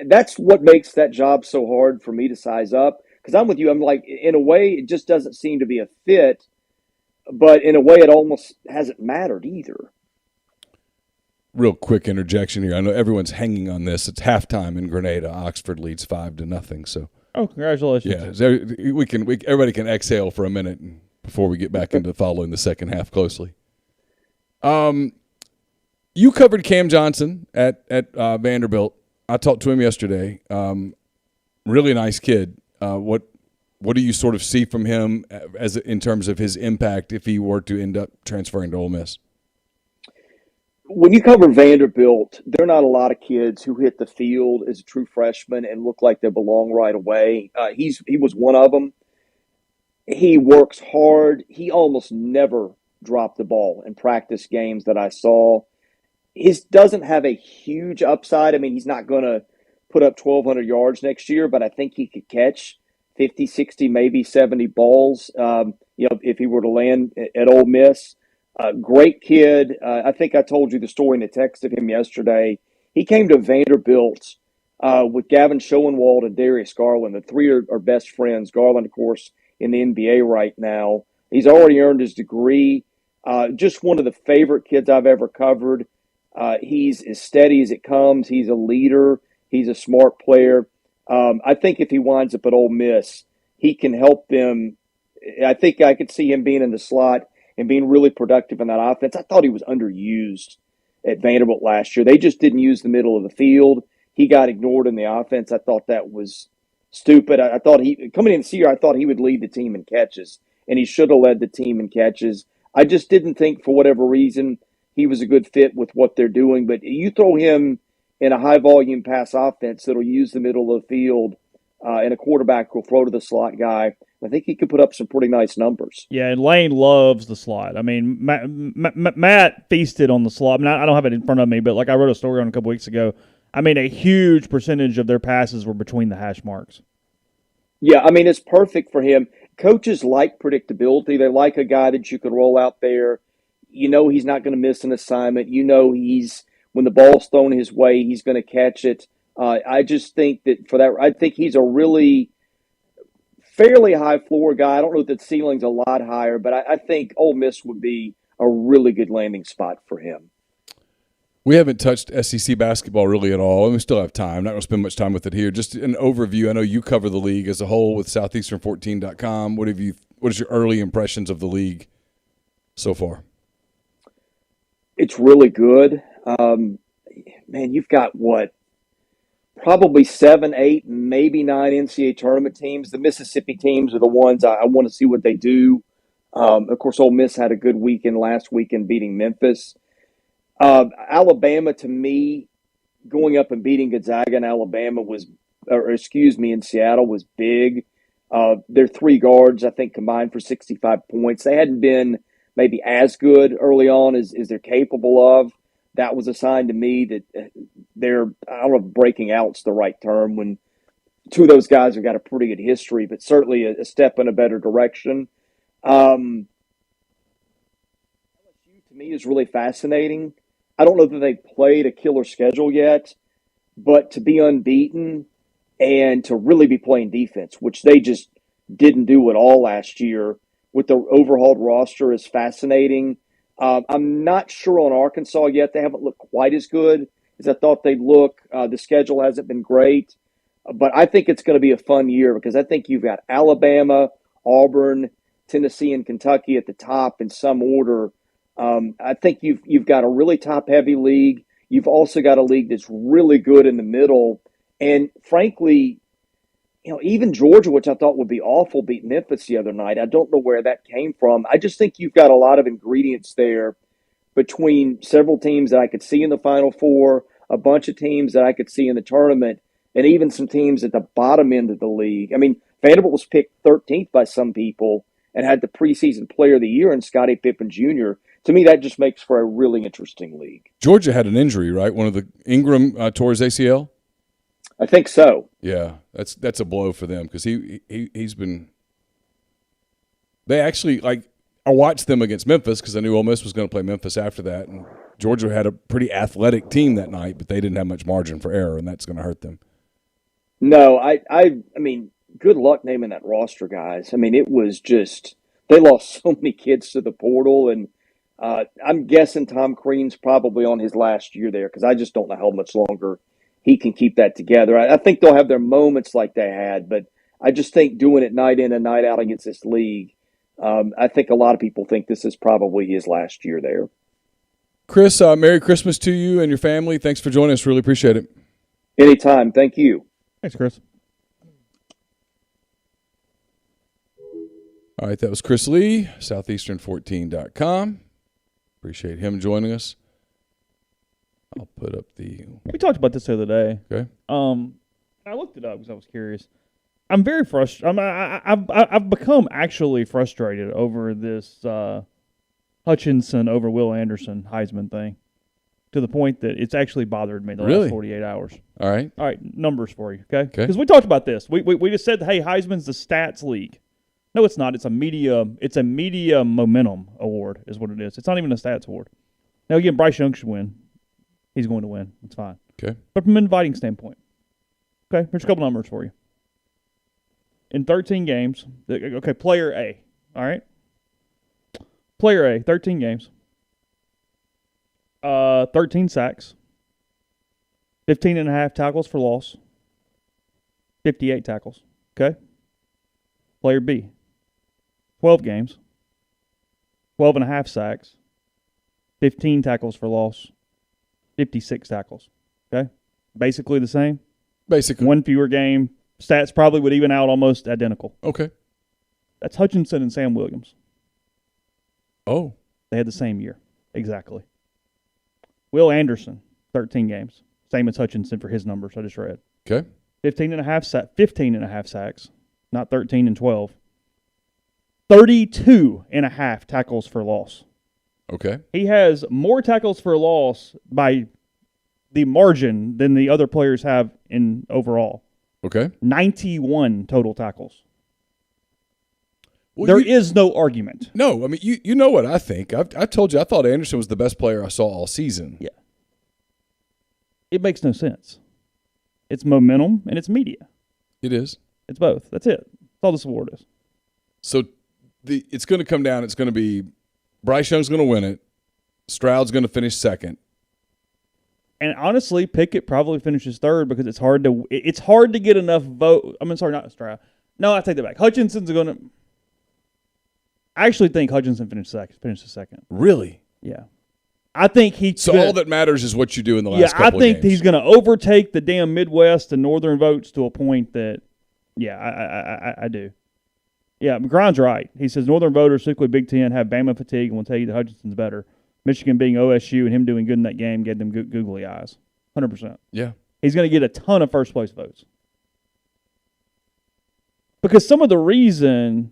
That's what makes that job so hard for me to size up. Because I'm with you. I'm like, in a way, it just doesn't seem to be a fit. But in a way, it almost hasn't mattered either. Real quick interjection here. I know everyone's hanging on this. It's halftime in Grenada. Oxford leads 5-0. So Oh, congratulations. yeah, so everybody can exhale for a minute before we get back into following the second half closely. You covered Cam Johnson at Vanderbilt. I talked to him yesterday. Really nice kid. What do you sort of see from him as in terms of his impact if he were to end up transferring to Ole Miss? When you cover Vanderbilt, there are not a lot of kids who hit the field as a true freshman and look like they belong right away. He was one of them. He works hard. He almost never dropped the ball in practice games that I saw. His doesn't have a huge upside. I mean, he's not going to put up 1,200 yards next year, but I think he could catch 50, 60, maybe 70 balls, if he were to land at Ole Miss. Great kid. I think I told you the story in the text of him yesterday. He came to Vanderbilt with Gavin Schoenwald and Darius Garland. The three are best friends. Garland, of course, in the NBA right now. He's already earned his degree. Just one of the favorite kids I've ever covered. He's as steady as it comes. He's a leader. He's a smart player. I think if he winds up at Ole Miss, he can help them. I think I could see him being in the slot and being really productive in that offense. I thought he was underused at Vanderbilt last year. They just didn't use the middle of the field. He got ignored in the offense. I thought that was stupid. I thought coming in this year, I thought he would lead the team in catches, and he should have led the team in catches. I just didn't think, for whatever reason, he was a good fit with what they're doing. But you throw him in a high volume pass offense that'll use the middle of the field, and a quarterback will throw to the slot guy. I think he could put up some pretty nice numbers. Yeah, and Lane loves the slot. I mean, Matt feasted on the slot. I mean, I don't have it in front of me, but like I wrote a story on a couple weeks ago. I mean, a huge percentage of their passes were between the hash marks. Yeah, I mean, it's perfect for him. Coaches like predictability. They like a guy that you can roll out there. You know he's not going to miss an assignment. You know when the ball's thrown his way, he's going to catch it. I just think that I think he's a really fairly high floor guy. I don't know if the ceiling's a lot higher, but I think Ole Miss would be a really good landing spot for him. We haven't touched SEC basketball really at all, and we still have time. Not going to spend much time with it here. Just an overview. I know you cover the league as a whole with Southeastern14.com. What is your early impressions of the league so far? It's really good. Man, you've got probably 7, 8, maybe 9 NCAA tournament teams. The Mississippi teams are the ones I want to see what they do. Of course, Ole Miss had a good weekend last weekend beating Memphis. Alabama, to me, going up and beating Gonzaga in in Seattle was big. Their three guards, I think, combined for 65 points. They hadn't been maybe as good early on as they're capable of. That was a sign to me that they're, I don't know if breaking out's the right term, when two of those guys have got a pretty good history, but certainly a step in a better direction. LSU, to me, is really fascinating. I don't know that they've played a killer schedule yet, but to be unbeaten and to really be playing defense, which they just didn't do at all last year with the overhauled roster, is fascinating. I'm not sure on Arkansas yet. They haven't looked quite as good as I thought they'd look. The schedule hasn't been great, but I think it's going to be a fun year because I think you've got Alabama, Auburn, Tennessee, and Kentucky at the top in some order. I think you've got a really top-heavy league. You've also got a league that's really good in the middle. And frankly, even Georgia, which I thought would be awful, beat Memphis the other night. I don't know where that came from. I just think you've got a lot of ingredients there between several teams that I could see in the Final Four, a bunch of teams that I could see in the tournament, and even some teams at the bottom end of the league. I mean, Vanderbilt was picked 13th by some people and had the preseason player of the year in Scottie Pippen Jr. To me, that just makes for a really interesting league. Georgia had an injury, right? One of the Ingram tore his ACL? I think so. Yeah, that's a blow for them because he's been. They actually I watched them against Memphis because I knew Ole Miss was going to play Memphis after that, and Georgia had a pretty athletic team that night, but they didn't have much margin for error, and that's going to hurt them. No, I mean, good luck naming that roster, guys. I mean, it was just they lost so many kids to the portal, and I'm guessing Tom Crean's probably on his last year there because I just don't know how much longer he can keep that together. I think they'll have their moments like they had, but I just think doing it night in and night out against this league, I think a lot of people think this is probably his last year there. Chris, Merry Christmas to you and your family. Thanks for joining us. Really appreciate it. Anytime. Thank you. Thanks, Chris. All right, that was Chris Lee, Southeastern14.com. Appreciate him joining us. I'll put up the. We talked about this the other day. Okay. I looked it up because I was curious. I'm very frustrated. I've become actually frustrated over this Hutchinson over Will Anderson Heisman thing, to the point that it's actually bothered me the Really? last 48 hours. All right. All right, numbers for you, okay? Okay. Because we talked about this. We just said, hey, Heisman's the stats league. No, it's not. It's a media momentum award is what it is. It's not even a stats award. Now, again, Bryce Young should win. He's going to win. It's fine. Okay. But from an inviting standpoint, okay, here's a couple numbers for you. In 13 games, okay, player A, all right? Player A, 13 games, 13 sacks, 15 and a half tackles for loss, 58 tackles, okay? Player B, 12 games, 12 and a half sacks, 15 tackles for loss, 56 tackles, okay? Basically the same. Basically. One fewer game. Stats probably would even out almost identical. Okay. That's Hutchinson and Sam Williams. Oh. They had the same year. Exactly. Will Anderson, 13 games. Same as Hutchinson for his numbers I just read. Okay. 15 and a half sacks, not 13 and 12. 32 and a half tackles for loss. Okay. He has more tackles for loss by the margin than the other players have in overall. Okay. 91 total tackles. Well, There is no argument. No, I mean, you know what I think. I told you I thought Anderson was the best player I saw all season. Yeah. It makes no sense. It's momentum and it's media. It is. It's both. That's it. That's all this award is. So it's going to come down. It's going to be Bryce Young's going to win it. Stroud's going to finish second. And honestly, Pickett probably finishes third because it's hard to get enough vote. I mean, sorry, not Stroud. No, I take that back. Hutchinson's going to. I actually think Hutchinson finishes second. Really? Yeah. I think he. So all that matters is what you do in the last couple I think of games. he's going to overtake the damn Midwest and Northern votes to a point that, I do. Yeah, McGrind's right. He says Northern voters, particularly Big Ten, have Bama fatigue and will tell you that Hutchinson's better. Michigan being OSU and him doing good in that game gave them googly eyes. 100%. Yeah. He's going to get a ton of first-place votes. Because some of the reason...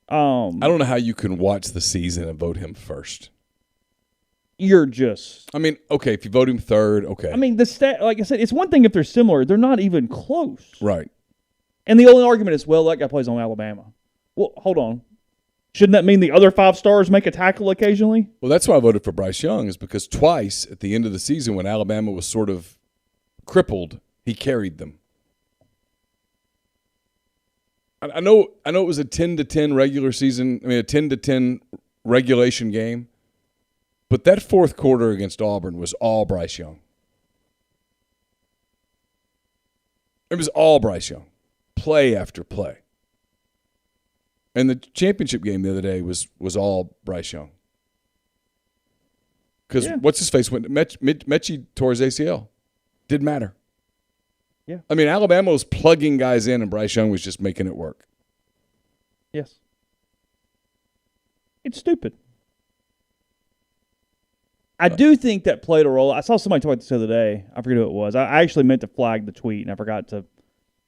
I don't know how you can watch the season and vote him first. You're just... I mean, okay, if you vote him third, okay. I mean, like I said, it's one thing if they're similar. They're not even close. Right. And the only argument is, well, that guy plays on Alabama. Well, hold on. Shouldn't that mean the other 5 stars make a tackle occasionally? Well, that's why I voted for Bryce Young, is because twice at the end of the season when Alabama was sort of crippled, he carried them. I know it was a 10-10 regular season, a 10-10 regulation game, but that fourth quarter against Auburn was all Bryce Young. It was all Bryce Young, play after play. And the championship game the other day was all Bryce Young. Because what's his face went Mechie tore his ACL. Didn't matter. Yeah. I mean, Alabama was plugging guys in, and Bryce Young was just making it work. Yes. It's stupid. I do think that played a role. I saw somebody talk about this the other day. I forget who it was. I actually meant to flag the tweet, and I forgot to.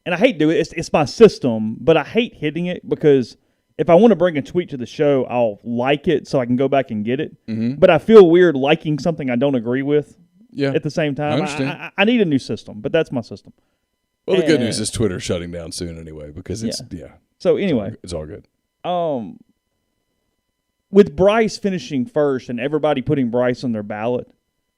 And I hate doing it. It's my system, but I hate hitting it because if I want to bring a tweet to the show, I'll like it so I can go back and get it. Mm-hmm. But I feel weird liking something I don't agree with at the same time. I understand. I need a new system, but that's my system. Well, the good news is Twitter's shutting down soon anyway because it's, So anyway. It's all good. With Bryce finishing first and everybody putting Bryce on their ballot,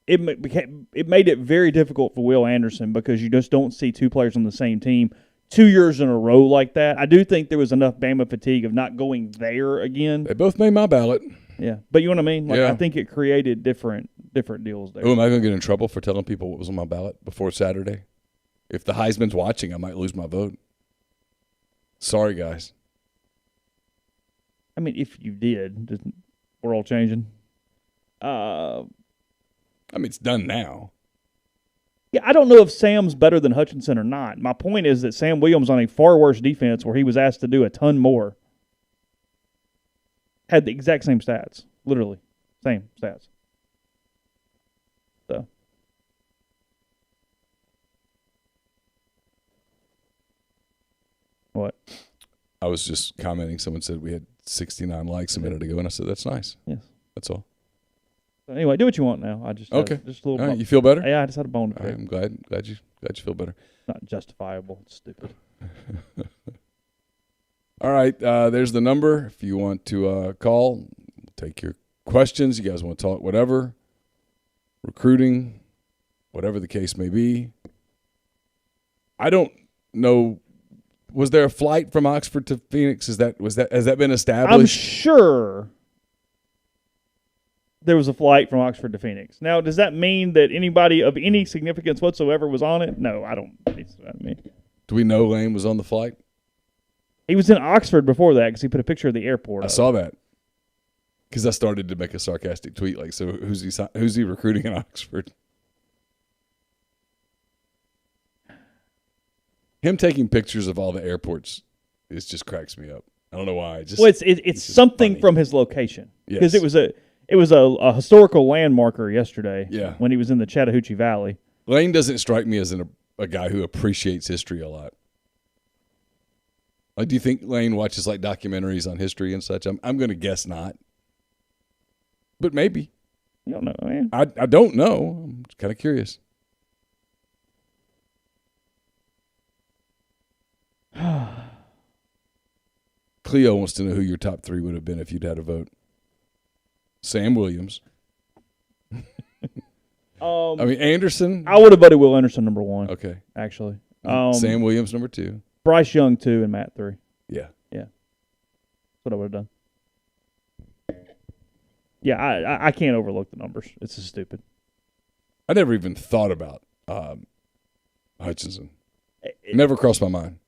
it made it very difficult for Will Anderson because you just don't see 2 players on the same team 2 years in a row like that. I do think there was enough Bama fatigue of not going there again. They both made my ballot. Yeah, but you know what I mean? Like, yeah. I think it created different deals there. Oh, am I going to get in trouble for telling people what was on my ballot before Saturday? If the Heisman's watching, I might lose my vote. Sorry, guys. I mean, if you did, we're all changing. I mean, it's done now. Yeah, I don't know if Sam's better than Hutchinson or not. My point is that Sam Williams on a far worse defense where he was asked to do a ton more had the exact same stats. Literally. Same stats. So. What? I was just commenting. Someone said we had 69 likes a minute ago, and I said that's nice. Yes. That's all. So anyway, do what you want now. I just Okay. just a little. All right, you feel better? Yeah, I just had a bone to All right, pick. I'm glad you feel better. Not justifiable. It's stupid. All right, there's the number. If you want to call, take your questions. You guys want to talk whatever, recruiting, whatever the case may be. I don't know. Was there a flight from Oxford to Phoenix? Has that been established? I'm sure there was a flight from Oxford to Phoenix. Now, does that mean that anybody of any significance whatsoever was on it? No, I don't. Do we know Lane was on the flight? He was in Oxford before that because he put a picture of the airport. I saw that because I started to make a sarcastic tweet like, "So who's he recruiting in Oxford?" Him taking pictures of all the airports, it just cracks me up. I don't know why. It's something funny. From his location because Yes. it was a historical landmarker yesterday. Yeah. When he was in the Chattahoochee Valley. Lane doesn't strike me as a guy who appreciates history a lot. Like, do you think Lane watches like documentaries on history and such? I'm going to guess not, but maybe. You don't know, man. I don't know. I'm kind of curious. Cleo wants to know who your top 3 would have been if you'd had a vote. Sam Williams. I mean, Anderson. I would have voted Will Anderson number 1. Okay. Actually, Sam Williams number 2. Bryce Young 2 and Matt 3. Yeah. That's what I would have done. Yeah, I can't overlook the numbers. It's just stupid. I never even thought about Hutchinson. It never crossed my mind.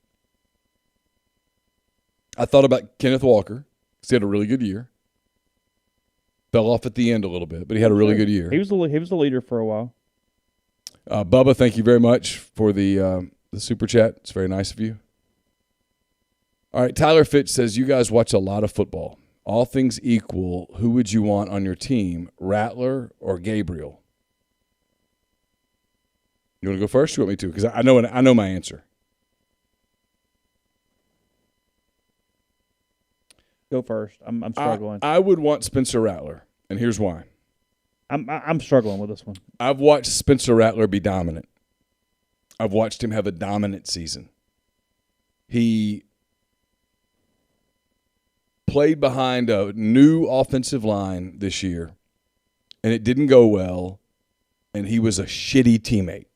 I thought about Kenneth Walker because he had a really good year. Fell off at the end a little bit, but he had a really good year. He was the leader for a while. Bubba, thank you very much for the super chat. It's very nice of you. All right, Tyler Fitch says, you guys watch a lot of football. All things equal, who would you want on your team, Rattler or Gabriel? You want to go first? Or you want me to? Because I know my answer. Go first. I'm struggling. I would want Spencer Rattler, and here's why. I'm struggling with this one. I've watched Spencer Rattler be dominant. I've watched him have a dominant season. He played behind a new offensive line this year, and it didn't go well, and he was a shitty teammate.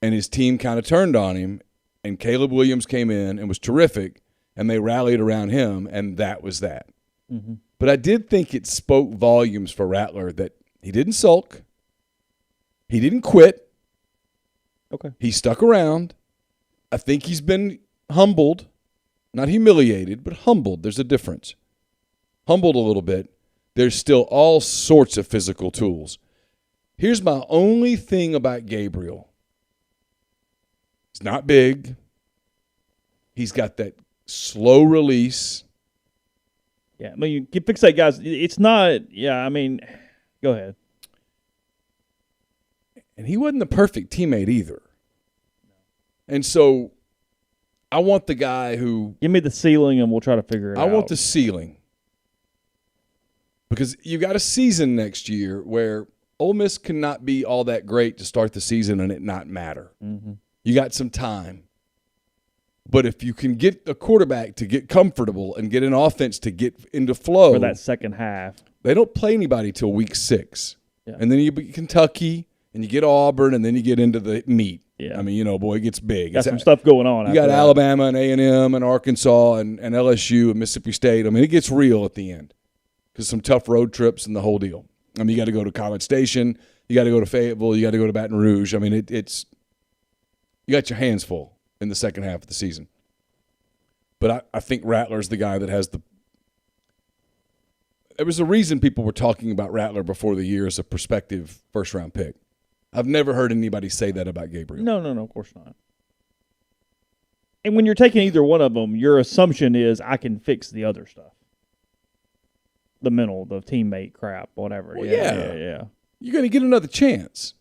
And his team kind of turned on him, and Caleb Williams came in and was terrific, and they rallied around him, and that was that. Mm-hmm. But I did think it spoke volumes for Rattler that he didn't sulk. He didn't quit. Okay. He stuck around. I think he's been humbled, not humiliated, but humbled. There's a difference. Humbled a little bit. There's still all sorts of physical tools. Here's my only thing about Gabriel. He's not big. He's got that slow release. Yeah, I mean, you can fixate guys. It's not. Yeah, I mean, go ahead. And he wasn't the perfect teammate either. And so I want the guy who... Give me the ceiling and we'll try to figure it out. I want the ceiling. Because you got a season next year where Ole Miss cannot be all that great to start the season and it not matter. Mm-hmm. You got some time. But if you can get a quarterback to get comfortable and get an offense to get into flow. For that second half. They don't play anybody till week 6. Yeah. And then you get Kentucky and you get Auburn and then you get into the meat. Yeah. I mean, boy, it gets big. Got some stuff going on. You got Alabama and A&M and Arkansas and LSU and Mississippi State. I mean, it gets real at the end because some tough road trips and the whole deal. I mean, you got to go to College Station. You got to go to Fayetteville. You got to go to Baton Rouge. I mean, it's you got your hands full in the second half of the season. But I think Rattler's the guy that has the – there was a reason people were talking about Rattler before the year as a prospective first-round pick. I've never heard anybody say that about Gabriel. No, of course not. And when you're taking either one of them, your assumption is I can fix the other stuff. The mental, the teammate crap, whatever. Well, yeah. You're going to get another chance.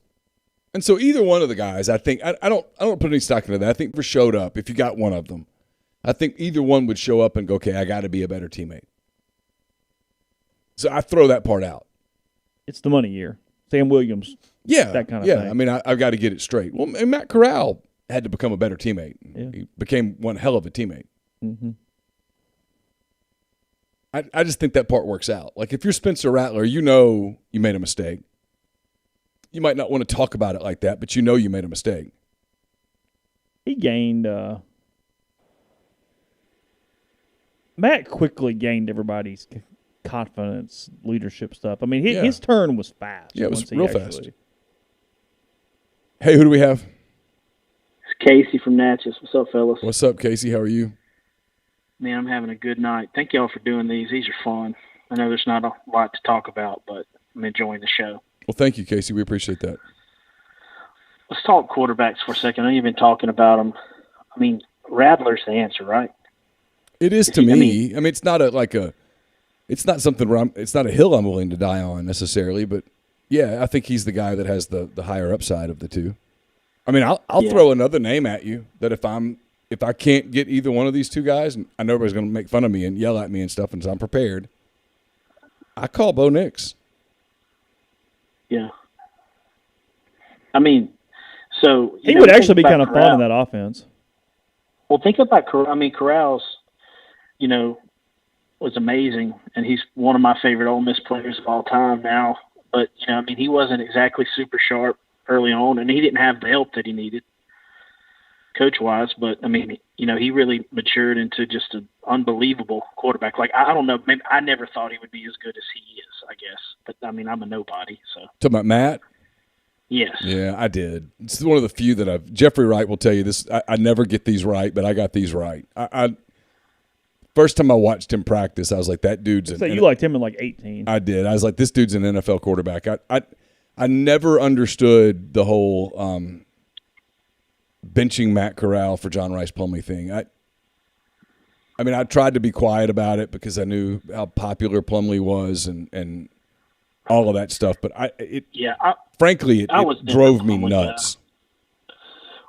And so either one of the guys, I think, I don't put any stock into that. I think if showed up, if you got one of them, I think either one would show up and go, okay, I got to be a better teammate. So I throw that part out. It's the money year. Sam Williams. Yeah, that kind of yeah. thing. I mean, I've got to get it straight. Well, and Matt Corral had to become a better teammate. Yeah. He became one hell of a teammate. Mm-hmm. I just think that part works out. Like if you're Spencer Rattler, you know you made a mistake. You might not want to talk about it like that, but you know you made a mistake. He gained Matt quickly gained everybody's confidence, leadership stuff. I mean, his turn was fast. Yeah, it was once he real actually- fast. Hey, who do we have? It's Casey from Natchez. What's up, fellas? What's up, Casey? How are you? Man, I'm having a good night. Thank y'all for doing these. These are fun. I know there's not a lot to talk about, but I'm enjoying the show. Well, thank you, Casey. We appreciate that. Let's talk quarterbacks for a second. I know you've been talking about them. I mean, Rattler's the answer, right? It is to me. I mean, it's not it's not something where it's not a hill I'm willing to die on necessarily, but yeah, I think he's the guy that has the higher upside of the two. I mean, I'll throw another name at you that if I can't get either one of these two guys, and I know everybody's going to make fun of me and yell at me and stuff, and so I'm prepared. I call Bo Nix. Yeah. I mean, so he would actually be kind of fun in that offense. Well, think about Corral. I mean, Corral's, was amazing, and he's one of my favorite Ole Miss players of all time now. But, I mean, he wasn't exactly super sharp early on, and he didn't have the help that he needed coach-wise. But, I mean, he really matured into just an unbelievable quarterback. Like, I don't know, maybe I never thought he would be as good as he is, I guess. But, I mean, I'm a nobody. So Talking about Matt? Yes. Yeah, I did. It's one of the few that Jeffrey Wright will tell you this. I never get these right, but I got these right. First time I watched him practice, I was like, that dude's So you liked him in like 18. I did. I was like, this dude's an NFL quarterback. I never understood the whole benching Matt Corral for John Rice Plumlee thing. I mean, I tried to be quiet about it because I knew how popular Plumlee was and all of that stuff. But frankly, it drove me nuts.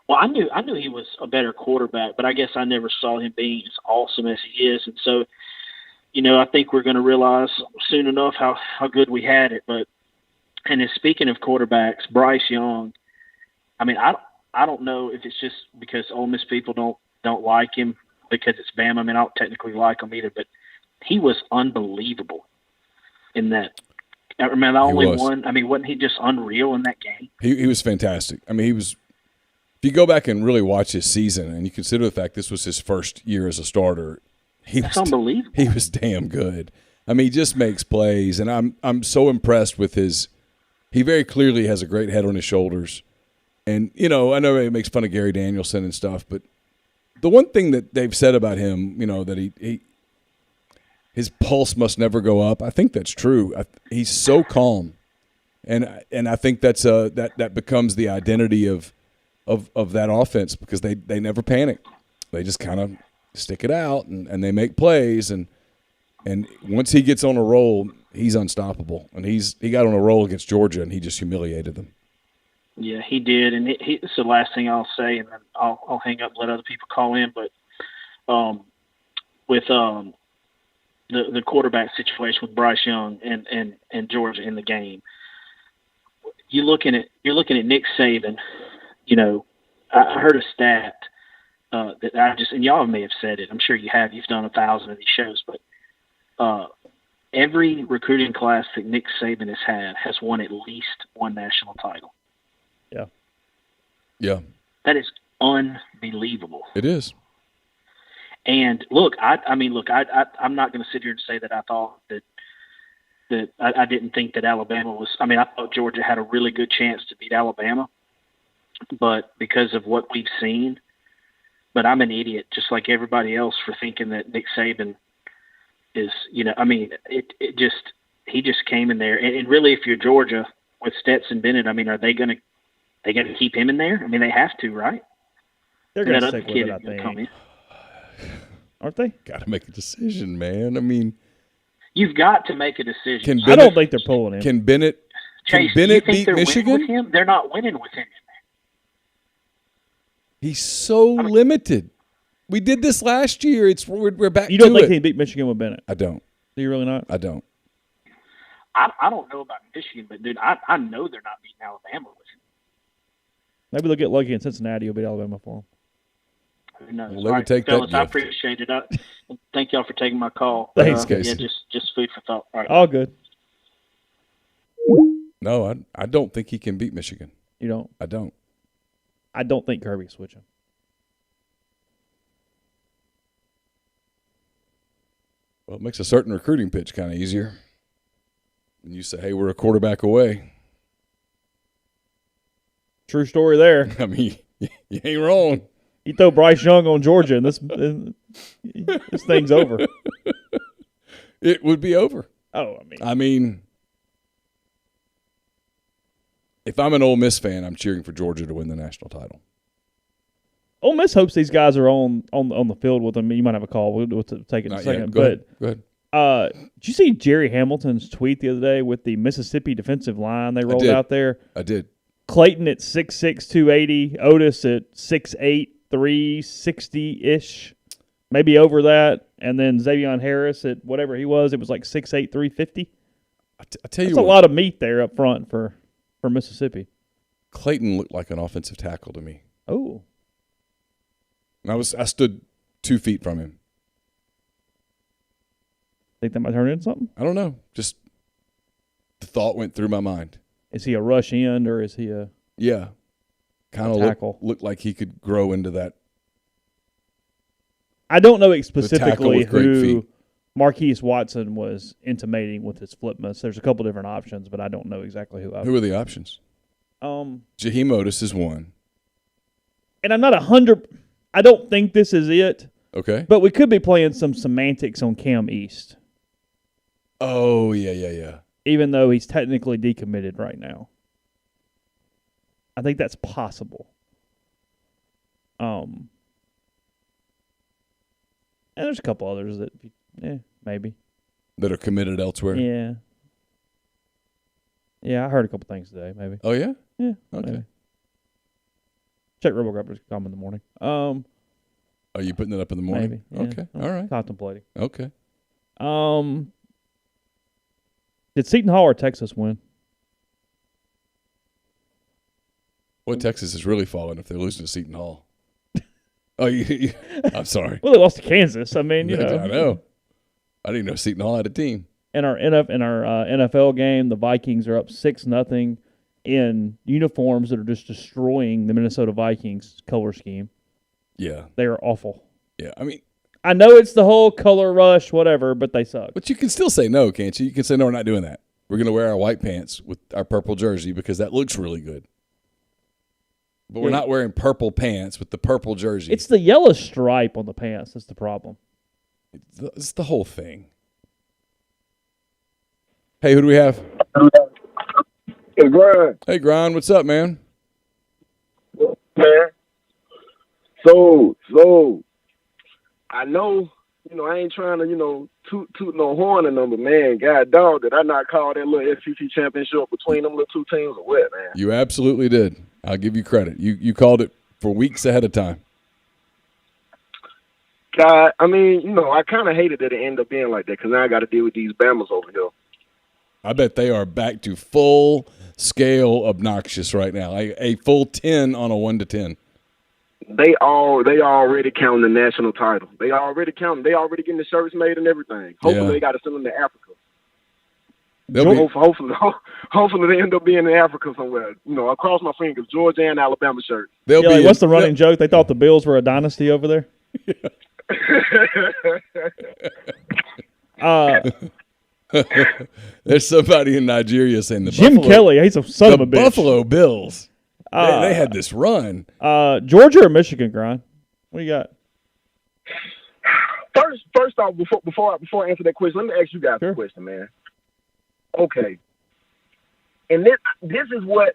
Well, I knew he was a better quarterback, but I guess I never saw him being as awesome as he is. And so, I think we're going to realize soon enough how good we had it. And speaking of quarterbacks, Bryce Young, I mean, I don't know if it's just because Ole Miss people don't like him because it's Bama. I mean, I don't technically like him either, but he was unbelievable in that. I remember the only one. I mean, wasn't he just unreal in that game? He was fantastic. I mean, he was. If you go back and really watch his season, and you consider the fact this was his first year as a starter, That's unbelievable. He was damn good. I mean, he just makes plays, and I'm so impressed with his. He very clearly has a great head on his shoulders, and I know he makes fun of Gary Danielson and stuff, but the one thing that they've said about him, that he his pulse must never go up. I think that's true. He's so calm, and I think that's that becomes the identity of that offense because they never panic. They just kind of stick it out and they make plays and once he gets on a roll, he's unstoppable. And he got on a roll against Georgia and he just humiliated them. Yeah, he did, and it's the last thing I'll say, and then I'll hang up and let other people call in. But with the quarterback situation with Bryce Young and Georgia in the game, you're looking at Nick Saban. I heard a stat that and y'all may have said it. I'm sure you have. You've done 1,000 of these shows, but every recruiting class that Nick Saban has had has won at least one national title. Yeah. Yeah. That is unbelievable. It is. And look, I'm not going to sit here and say that I thought that I didn't think that Alabama was. I mean, I thought Georgia had a really good chance to beat Alabama. But because of what we've seen, but I'm an idiot, just like everybody else, for thinking that Nick Saban is, I mean, he just came in there, and really, if you're Georgia with Stetson Bennett, I mean, are they going to keep him in there? I mean, they have to, right? They're going to stick with it, I think. Aren't they? Got to make a decision, man. I mean, you've got to make a decision. I don't think they're pulling him. Can Bennett Chase, beat they're Michigan? winning with him? They're not winning with him. He's so limited. We did this last year. We're back to it. You don't think he beat Michigan with Bennett? I don't. Do you really not? I don't. I don't know about Michigan, but, dude, I know they're not beating Alabama with him. Maybe they'll get lucky in Cincinnati. You'll beat Alabama for them. Who knows? Well, let me take that fellas, I gift. appreciate it. Thank y'all for taking my call. Thanks, Casey. Yeah, just food for thought. All right. All good. No, I don't think he can beat Michigan. You don't? I don't. I don't think Kirby's switching. Well, it makes a certain recruiting pitch kind of easier. When you say, hey, we're a quarterback away. True story there. I mean, you ain't wrong. You throw Bryce Young on Georgia, and this thing's over. It would be over. Oh, I mean, if I'm an Ole Miss fan, I'm cheering for Georgia to win the national title. Ole Miss hopes these guys are on the field with them. You might have a call. We'll take it in a second. Go ahead. Did you see Jerry Hamilton's tweet the other day with the Mississippi defensive line they rolled out there? I did. Clayton at 6'6", 280. Otis at 6'8", 360-ish. Maybe over that. And then Xavion Harris at whatever he was. It was like 6'8", 350. I tell you That's a lot of meat there up front for Mississippi. Clayton looked like an offensive tackle to me. Oh. I stood 2 feet from him. Think that might turn into something? I don't know. Just the thought went through my mind. Is he a rush end or is he a kind tackle? of looked like he could grow into that. I don't know specifically with great who feet. Marquise Watson was intimating with his flip miss. There's a couple different options, but I don't know exactly who. Who are the options? Jaheim Otis is one. And I'm not 100. I don't think this is it. Okay. But we could be playing some semantics on Cam East. Oh, yeah. Even though he's technically decommitted right now. I think that's possible. And there's a couple others that, maybe. That are committed elsewhere? Yeah. Yeah, I heard a couple things today, maybe. Oh, yeah? Yeah. Okay. Maybe. Check RoboGrabber's.com in the morning. Are you putting it up in the morning? Maybe. Yeah. Okay. All right. Contemplating. Okay. Did Seton Hall or Texas win? Boy, Texas is really falling if they're losing to Seton Hall. I'm sorry. Well, they lost to Kansas. I mean, you know. I know. I didn't know Seton Hall had a team. In our NFL game, the Vikings are up 6-0 in uniforms that are just destroying the Minnesota Vikings color scheme. Yeah. They are awful. Yeah. I mean, I know it's the whole color rush, whatever, but they suck. but you can still say no, can't you? You can say, no, we're not doing that. We're going to wear our white pants with our purple jersey because that looks really good. But we're not wearing purple pants with the purple jersey. It's the yellow stripe on the pants that's the problem. It's the whole thing. Hey, who do we have? Hey, Brian. Hey, Grind. What's up, man? Man. So, I know, I ain't trying to, toot no horn in them, but man, God dog, did I not call that little SEC championship between them little two teams or what, man? You absolutely did. I'll give you credit. You called it for weeks ahead of time. God, I mean, I kind of hated that it ended up being like that because now I got to deal with these Bamas over here. I bet they are back to full scale obnoxious right now. A full 10 on a 1 to 10. They already counting the national title. They already counting. They already getting the shirts made and everything. Hopefully they got to send them to Africa. Hopefully they end up being in Africa somewhere. I cross my fingers. Georgia and Alabama shirts. What's the running joke? They thought the Bills were a dynasty over there. There's somebody in Nigeria saying the Jim Buffalo, Kelly, he's a son of a bitch. Buffalo Bills. They had this run. Georgia or Michigan, Grind? What do you got? First off, before I answer that question, let me ask you guys a question, man. Okay. And this is why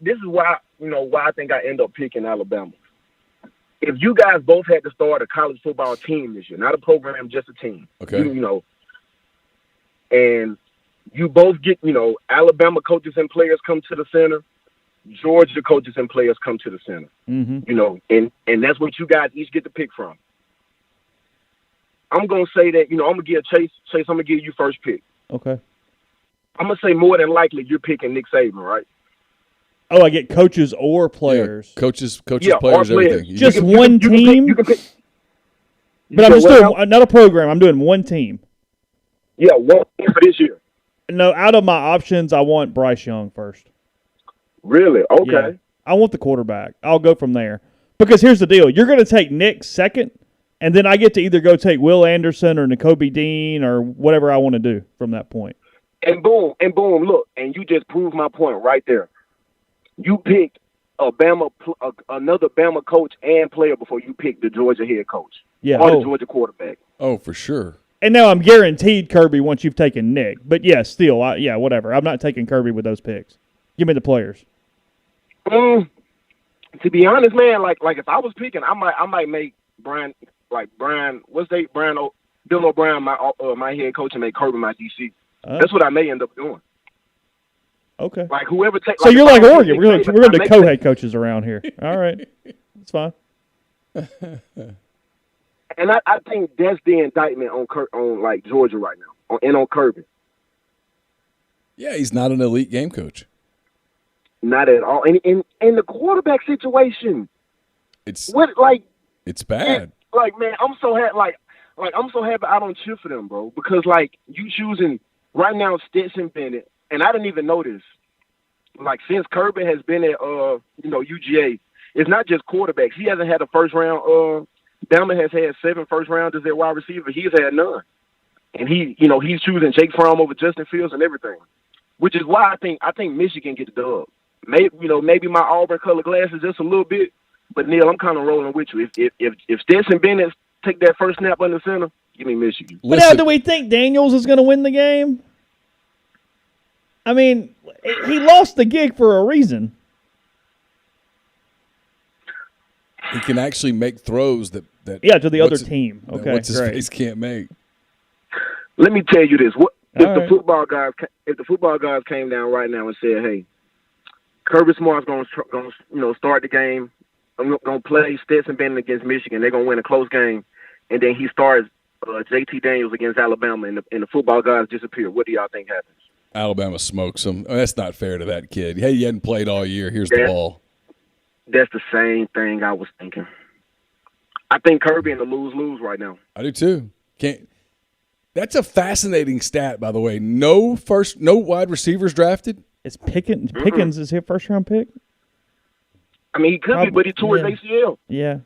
why I think I end up picking Alabama. If you guys both had to start a college football team this year, not a program, just a team. Okay. And you both get, Alabama coaches and players come to the center. Georgia coaches and players come to the center. Mm-hmm. You know, and that's what you guys each get to pick from. I'm gonna say that, you know, I'm gonna give Chase, I'm gonna give you first pick. Okay. I'm gonna say more than likely you're picking Nick Saban, right? Oh, I get coaches or players. Yeah, coaches, Yeah, players, or players. everything. Just You one team? You can pick. But I'm just doing not a program. I'm doing one team. Yeah, one team for this year. No, out of my options, I want Bryce Young first. Really? Okay. Yeah. I want the quarterback. I'll go from there. Because here's the deal. You're going to take Nick second, and then I get to either go take Will Anderson or Nakobe Dean or whatever I want to do from that point. And boom, look, and you just proved my point right there. You picked another Bama coach and player before you picked the Georgia head coach or the Georgia quarterback. Oh, for sure. And now I'm guaranteed Kirby once you've taken Nick. But, yeah, still, whatever. I'm not taking Kirby with those picks. Give me the players. To be honest, man, like if I was picking, I might make Brian, Bill O'Brien my head coach and make Kirby my DC. That's what I may end up doing. Okay. Like whoever takes. So you're like Oregon. We're going to co-head coaches around here. All right, that's fine. And I think that's the indictment on like Georgia right now, and on Kirby. Yeah, he's not an elite game coach. Not at all. And in the quarterback situation, it's bad. Man, I'm so happy. I'm so happy I don't cheer for them, bro. Because you choosing right now Stetson Bennett, and I didn't even know this. Since Kirby has been at UGA, it's not just quarterbacks. He hasn't had a first round. Bama has had 7 first rounders at wide receiver. He's had none, and he's choosing Jake Fromm over Justin Fields and everything, which is why I think Michigan get the dub. Maybe my Auburn color glasses just a little bit, but Neal, I'm kind of rolling with you. If Stetson Bennett take that first snap on the center, give me Michigan. But now, do we think Daniels is going to win the game? I mean, he lost the gig for a reason. He can actually make throws that to the other team. Okay, what's his face can't make. Let me tell you this: if All the right. football guys came down right now and said, "Hey, Kirby Smart's going to start the game. I'm going to play Stetson Bennett against Michigan. They're going to win a close game, and then he starts JT Daniels against Alabama, and the football guys disappear." What do y'all think happens? Alabama smokes him. That's not fair to that kid. Hey, you hadn't played all year. Here's the ball. That's the same thing I was thinking. I think Kirby in the lose-lose right now. I do too. That's a fascinating stat, by the way. No wide receivers drafted. Is Pickens is his first round pick? I mean, he could be, but he tore his ACL. Yeah.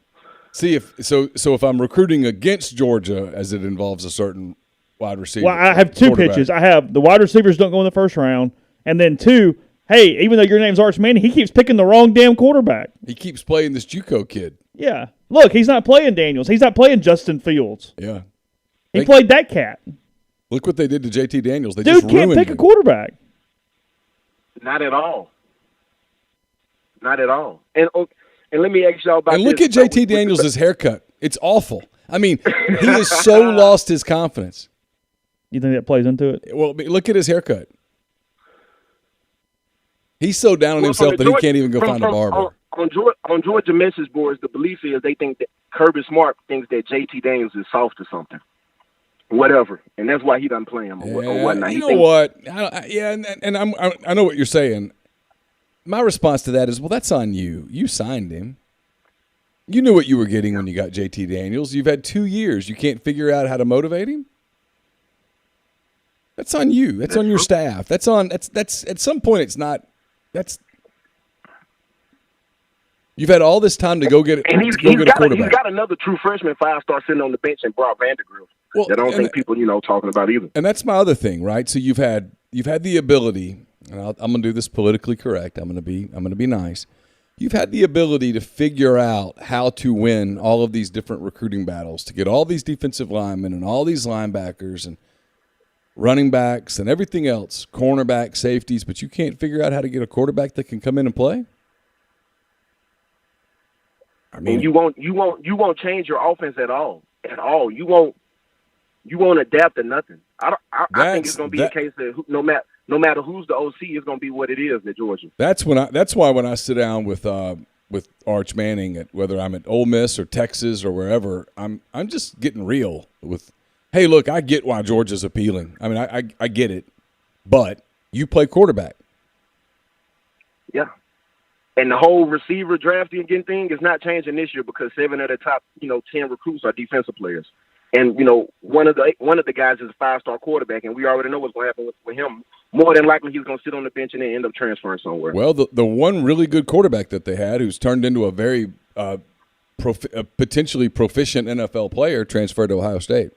See if I'm recruiting against Georgia, as it involves a certain wide receiver. Well, I have 2 pitches. I have the wide receivers don't go in the first round, and then 2. Hey, even though your name's Arch Manning, he keeps picking the wrong damn quarterback. He keeps playing this JUCO kid. Yeah. Look, he's not playing Daniels. He's not playing Justin Fields. Yeah. He played that cat. Look what they did to JT Daniels. They Dude just can't pick him. a quarterback. Not at all. Not at all. And let me ask y'all about this. And look at JT Daniels' haircut. It's awful. I mean, he has so lost his confidence. You think that plays into it? Well, look at his haircut. He's so down on himself that he can't even go find a barber. On Georgia message boards, the belief is they think that Kirby Smart thinks that JT Daniels is soft or something. Whatever. And that's why he doesn't play him or whatnot. You know what? I know what you're saying. My response to that is, well, that's on you. You signed him. You knew what you were getting when you got JT Daniels. You've had 2 years. You can't figure out how to motivate him? That's on you. That's on your staff. That's at some point it's not. You've had all this time to go get it. And he's got another true freshman 5-star sitting on the bench in Brock Vandergriff. That I don't think people talking about either. And that's my other thing, right? So you've had the ability, and I'm going to do this politically correct. I'm going to be nice. You've had the ability to figure out how to win all of these different recruiting battles, to get all these defensive linemen and all these linebackers and running backs and everything else, cornerback, safeties, but you can't figure out how to get a quarterback that can come in and play? I mean, and you won't change your offense at all. You won't adapt to nothing. I think it's going to be a case that no no matter who's the OC, it's going to be what it is at Georgia. That's why when I sit down with Arch Manning, whether I'm at Ole Miss or Texas or wherever, I'm just getting real with, hey, look, I get why Georgia's appealing. I mean, I get it, but you play quarterback. Yeah. And the whole receiver drafting again thing is not changing this year because 7 of the top, 10 recruits are defensive players. And, one of the guys is a 5-star quarterback, and we already know what's going to happen with him. More than likely, he's going to sit on the bench and then end up transferring somewhere. Well, the one really good quarterback that they had, who's turned into a very potentially proficient NFL player, transferred to Ohio State.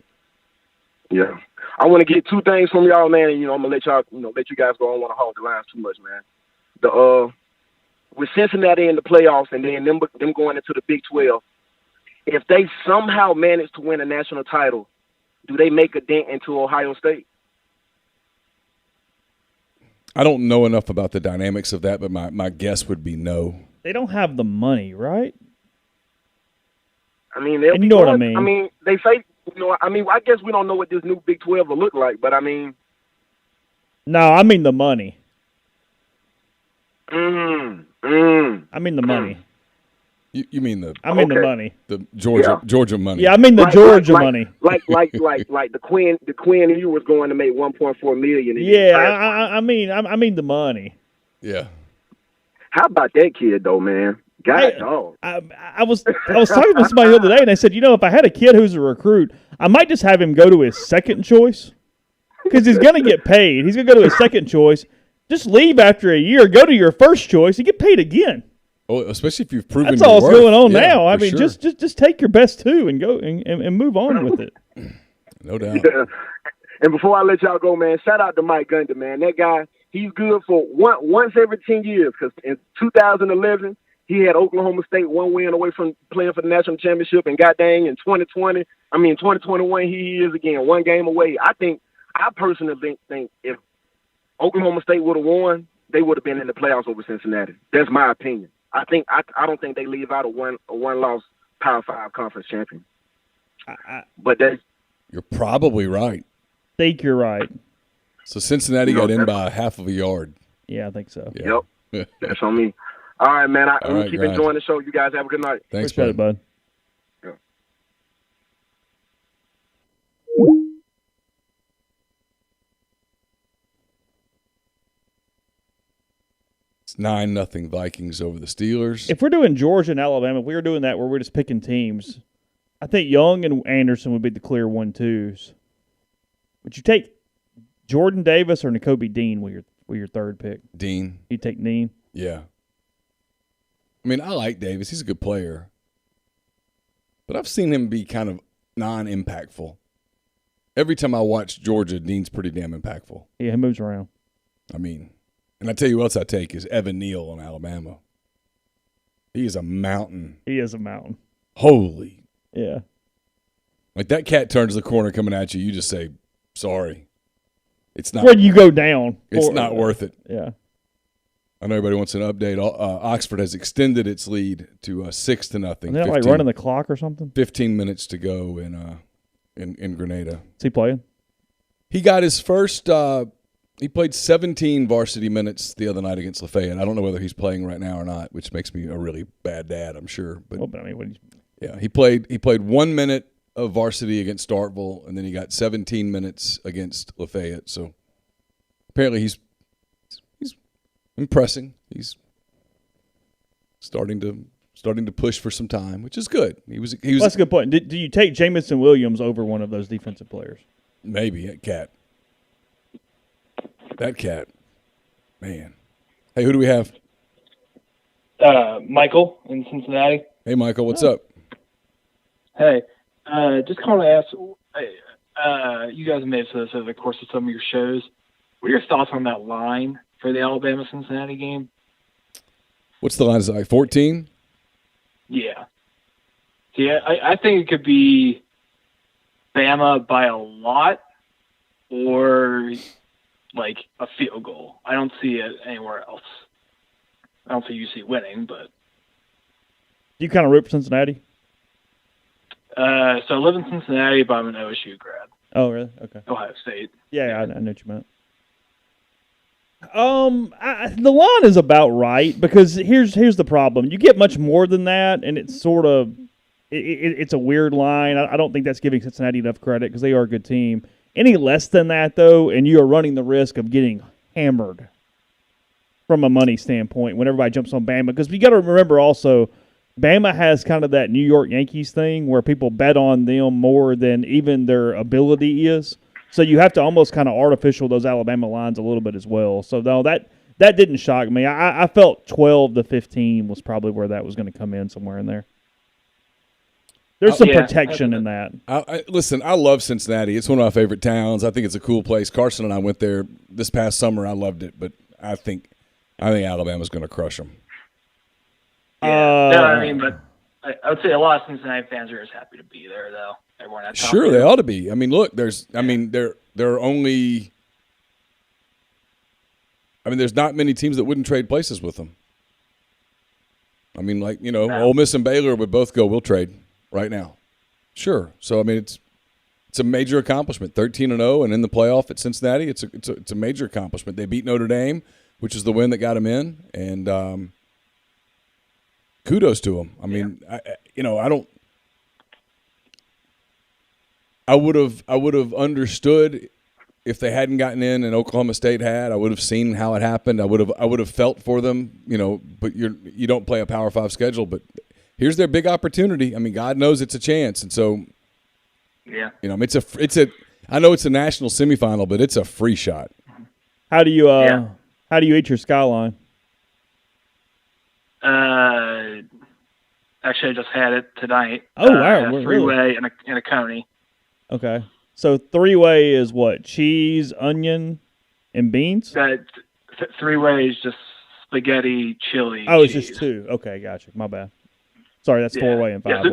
Yeah, I want to get 2 things from y'all, man. And, I'm gonna let y'all, let you guys go. I don't want to hog the lines too much, man. With Cincinnati in the playoffs and then them going into the Big 12, if they somehow manage to win a national title, do they make a dent into Ohio State? I don't know enough about the dynamics of that, but my guess would be no. They don't have the money, right? I mean, and you know what I mean. I mean, they say, I guess we don't know what this new Big 12 will look like, but I mean. No, I mean the money. I mean the money. You mean the? I mean the money. The Georgia money. Yeah, I mean the Georgia money. Like the Queen you was going to make $1.4 million. Yeah, I mean the money. Yeah. How about that kid though, man? God, I was talking to somebody the other day, and they said, if I had a kid who's a recruit, I might just have him go to his second choice because he's going to get paid. He's going to go to his second choice. Just leave after a year, go to your first choice, and get paid again. Oh, especially if you've proven that's all that's going on now. I mean, sure. just take your best 2 and go and move on with it. No doubt. Yeah. And before I let y'all go, man, shout out to Mike Gundy, man. That guy, he's good for once every 10 years because in 2011, he had Oklahoma State 1 win away from playing for the national championship, and god dang, in 2021, he is again 1 game away. I personally think if Oklahoma State would have won, they would have been in the playoffs over Cincinnati. That's my opinion. I don't think they leave out a one loss Power 5 conference champion. But you're probably right. Think you're right. So Cincinnati got in by half of a yard. Yeah, I think so. Yeah. Yep. That's on me. All right, man. I'm going to keep enjoying the show. You guys have a good night. Thanks, Appreciate it, bud. Yeah. It's 9-0 Vikings over the Steelers. If we're doing Georgia and Alabama, if we were doing that where we're just picking teams, I think Young and Anderson would be the clear 1-2s. Would you take Jordan Davis or Nakobe Dean with your third pick? Dean. You take Dean? Yeah. I mean, I like Davis. He's a good player. But I've seen him be kind of non-impactful. Every time I watch Georgia, Dean's pretty damn impactful. Yeah, he moves around. I mean, and I tell you what else I take is Evan Neal on Alabama. He is a mountain. He is a mountain. Holy. Yeah. Like that cat turns the corner coming at you, you just say, sorry. It's not. Where you go down. It's not worth it. Yeah. I know everybody wants an update. Oxford has extended its lead to 6-0. Isn't that like running the clock or something? 15 minutes to go in Grenada. Is he playing? He got his first. He played 17 varsity minutes the other night against Lafayette. I don't know whether he's playing right now or not, which makes me a really bad dad, I'm sure. But I mean, yeah, he played 1 minute of varsity against Starkville, and then he got 17 minutes against Lafayette. So apparently he's impressing. He's starting to push for some time, which is good. He was. Well, that's a good point. Do you take Jamison Williams over one of those defensive players? Maybe that cat, man. Hey, who do we have? Michael in Cincinnati. Hey, Michael, what's up? Hey, just calling to ask. You guys may have said this over the course of some of your shows. What are your thoughts on that line for the Alabama-Cincinnati game? What's the line? Is it like 14? Yeah. See, I think it could be Bama by a lot or like a field goal. I don't see it anywhere else. I don't see UC winning, but. Do you kind of root for Cincinnati? So I live in Cincinnati, but I'm an OSU grad. Oh, really? Okay. Ohio State. Yeah, I know what you meant. The line is about right because here's the problem. You get much more than that, and it's sort of it's a weird line. I don't think that's giving Cincinnati enough credit because they are a good team. Any less than that, though, and you are running the risk of getting hammered from a money standpoint when everybody jumps on Bama. Because you got to remember also, Bama has kind of that New York Yankees thing where people bet on them more than even their ability is. So you have to almost kind of artificial those Alabama lines a little bit as well. So no, that didn't shock me. I felt 12 to 15 was probably where that was going to come in somewhere in there. There's some protection in that. Listen, I love Cincinnati. It's one of my favorite towns. I think it's a cool place. Carson and I went there this past summer. I loved it, but I think Alabama's going to crush them. But I would say a lot of Cincinnati fans are just happy to be there, though. Everyone at sure, they ought to be. I mean, look, there's not many teams that wouldn't trade places with them. I mean, like, Ole Miss and Baylor would both go, we'll trade right now. Sure. So, I mean, it's a major accomplishment. 13-0 and in the playoff at Cincinnati, it's a major accomplishment. They beat Notre Dame, which is the win that got them in, and kudos to them. I mean, I would have understood if they hadn't gotten in and Oklahoma State had. I would have seen how it happened. I would have felt for them, but you don't play a Power 5 schedule, but here's their big opportunity. I mean, God knows it's a chance. And so I know it's a national semifinal, but it's a free shot. How do you eat your skyline? Actually, I just had it tonight. Oh, wow. A three-way and a coney. Okay. So three-way is what? Cheese, onion, and beans? Three-way is just spaghetti, chili, Oh, it's cheese. just two. Okay, gotcha. My bad. Sorry, that's four-way and five-way. So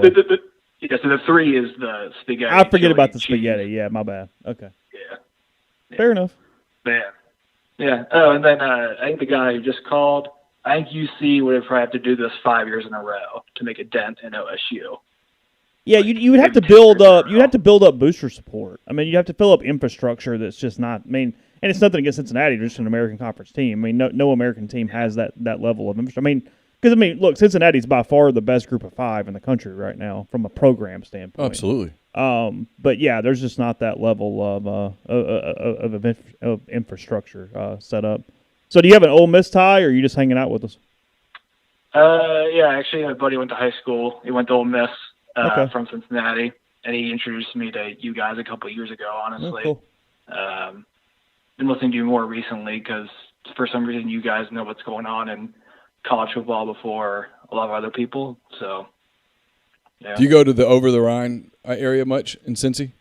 the three is the spaghetti. I forget chili, about the cheese. spaghetti. Yeah, my bad. Okay. Yeah. Fair enough. Yeah. Oh, and then I think the guy who just called, I think UC would probably have to do this 5 years in a row to make a dent in OSU. Yeah, you would have to build up. You'd have to build up booster support. I mean, you have to fill up infrastructure that's just not. I mean, and it's nothing against Cincinnati. They're just an American Conference team. I mean, no American team has that level of infrastructure. I mean, because look, Cincinnati's by far the best group of five in the country right now from a program standpoint. Absolutely. But yeah, there's just not that level of infrastructure set up. So, do you have an Ole Miss tie, or are you just hanging out with us? Yeah, actually, my buddy went to high school. He went to Ole Miss. Okay. From Cincinnati, and he introduced me to you guys a couple of years ago, honestly. Oh, cool. Been listening to you more recently because for some reason you guys know what's going on in college football before a lot of other people. So, yeah. Do you go to the Over the Rhine area much in Cincy?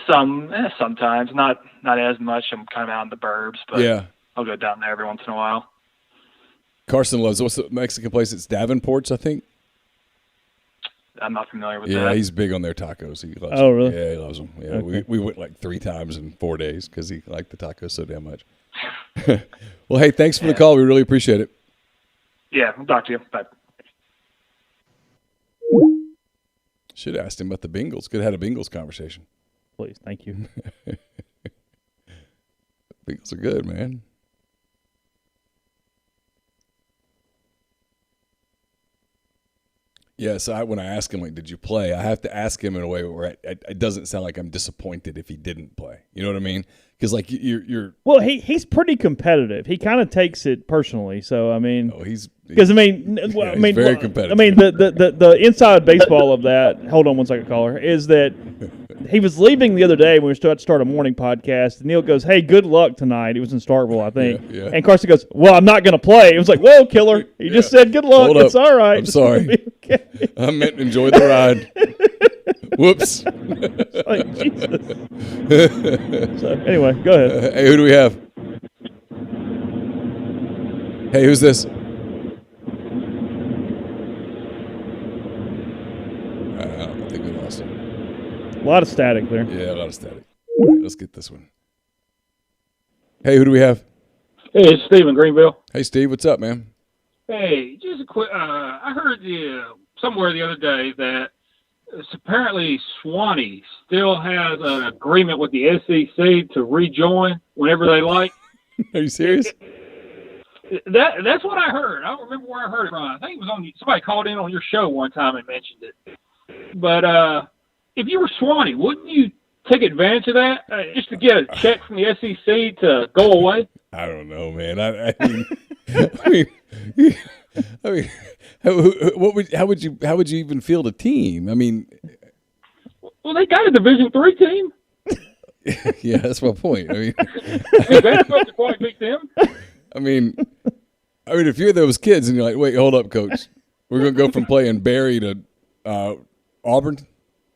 Sometimes, not as much. I'm kind of out in the burbs, but yeah. I'll go down there every once in a while. Carson loves, what's the Mexican place? It's Davenport's, I think. I'm not familiar with that. Yeah, he's big on their tacos. He loves them. Really? Yeah, he loves them. Yeah, okay. we went like 3 times in 4 days because he liked the tacos so damn much. Well, hey, thanks for the call. We really appreciate it. Yeah, I'll talk to you. Bye. Should have asked him about the Bengals. Could have had a Bengals conversation. Please, thank you. Bengals are good, man. Yeah, so when I ask him, like, did you play? I have to ask him in a way where it doesn't sound like I'm disappointed if he didn't play. You know what I mean? Because, like, you're well, he's pretty competitive. He kind of takes it personally. So, I mean, he's very competitive. I mean, the inside baseball of that. Hold on one second, caller. Is that he was leaving the other day when we were about to start a morning podcast. And Neal goes, "Hey, good luck tonight." It was in Starkville, I think. Yeah. And Carson goes, "Well, I'm not going to play." It was like, "Whoa, killer!" He just said, "Good luck." It's all right. I'm sorry. Okay. I meant to enjoy the ride. Whoops. Like, Jesus. So, anyway, go ahead. Hey, who do we have? Hey, who's this? I think we lost him. A lot of static there. Yeah, a lot of static. All right, let's get this one. Hey, who do we have? Hey, it's Steve in Greenville. Hey, Steve, what's up, man? Hey, just a quick. I heard somewhere the other day that apparently Swanee still has an agreement with the SEC to rejoin whenever they like. Are you serious? That's what I heard. I don't remember where I heard it from. I think it was on somebody called in on your show one time and mentioned it. But if you were Swanee, wouldn't you take advantage of that just to get a check from the SEC to go away? I don't know, man. I mean, how would you even field a team? I mean, well, they got a Division III team. yeah, that's my point. I mean, that's supposed to quite beat them. I mean, if you're those kids and you're like, wait, hold up, coach, we're gonna go from playing Barry to Auburn.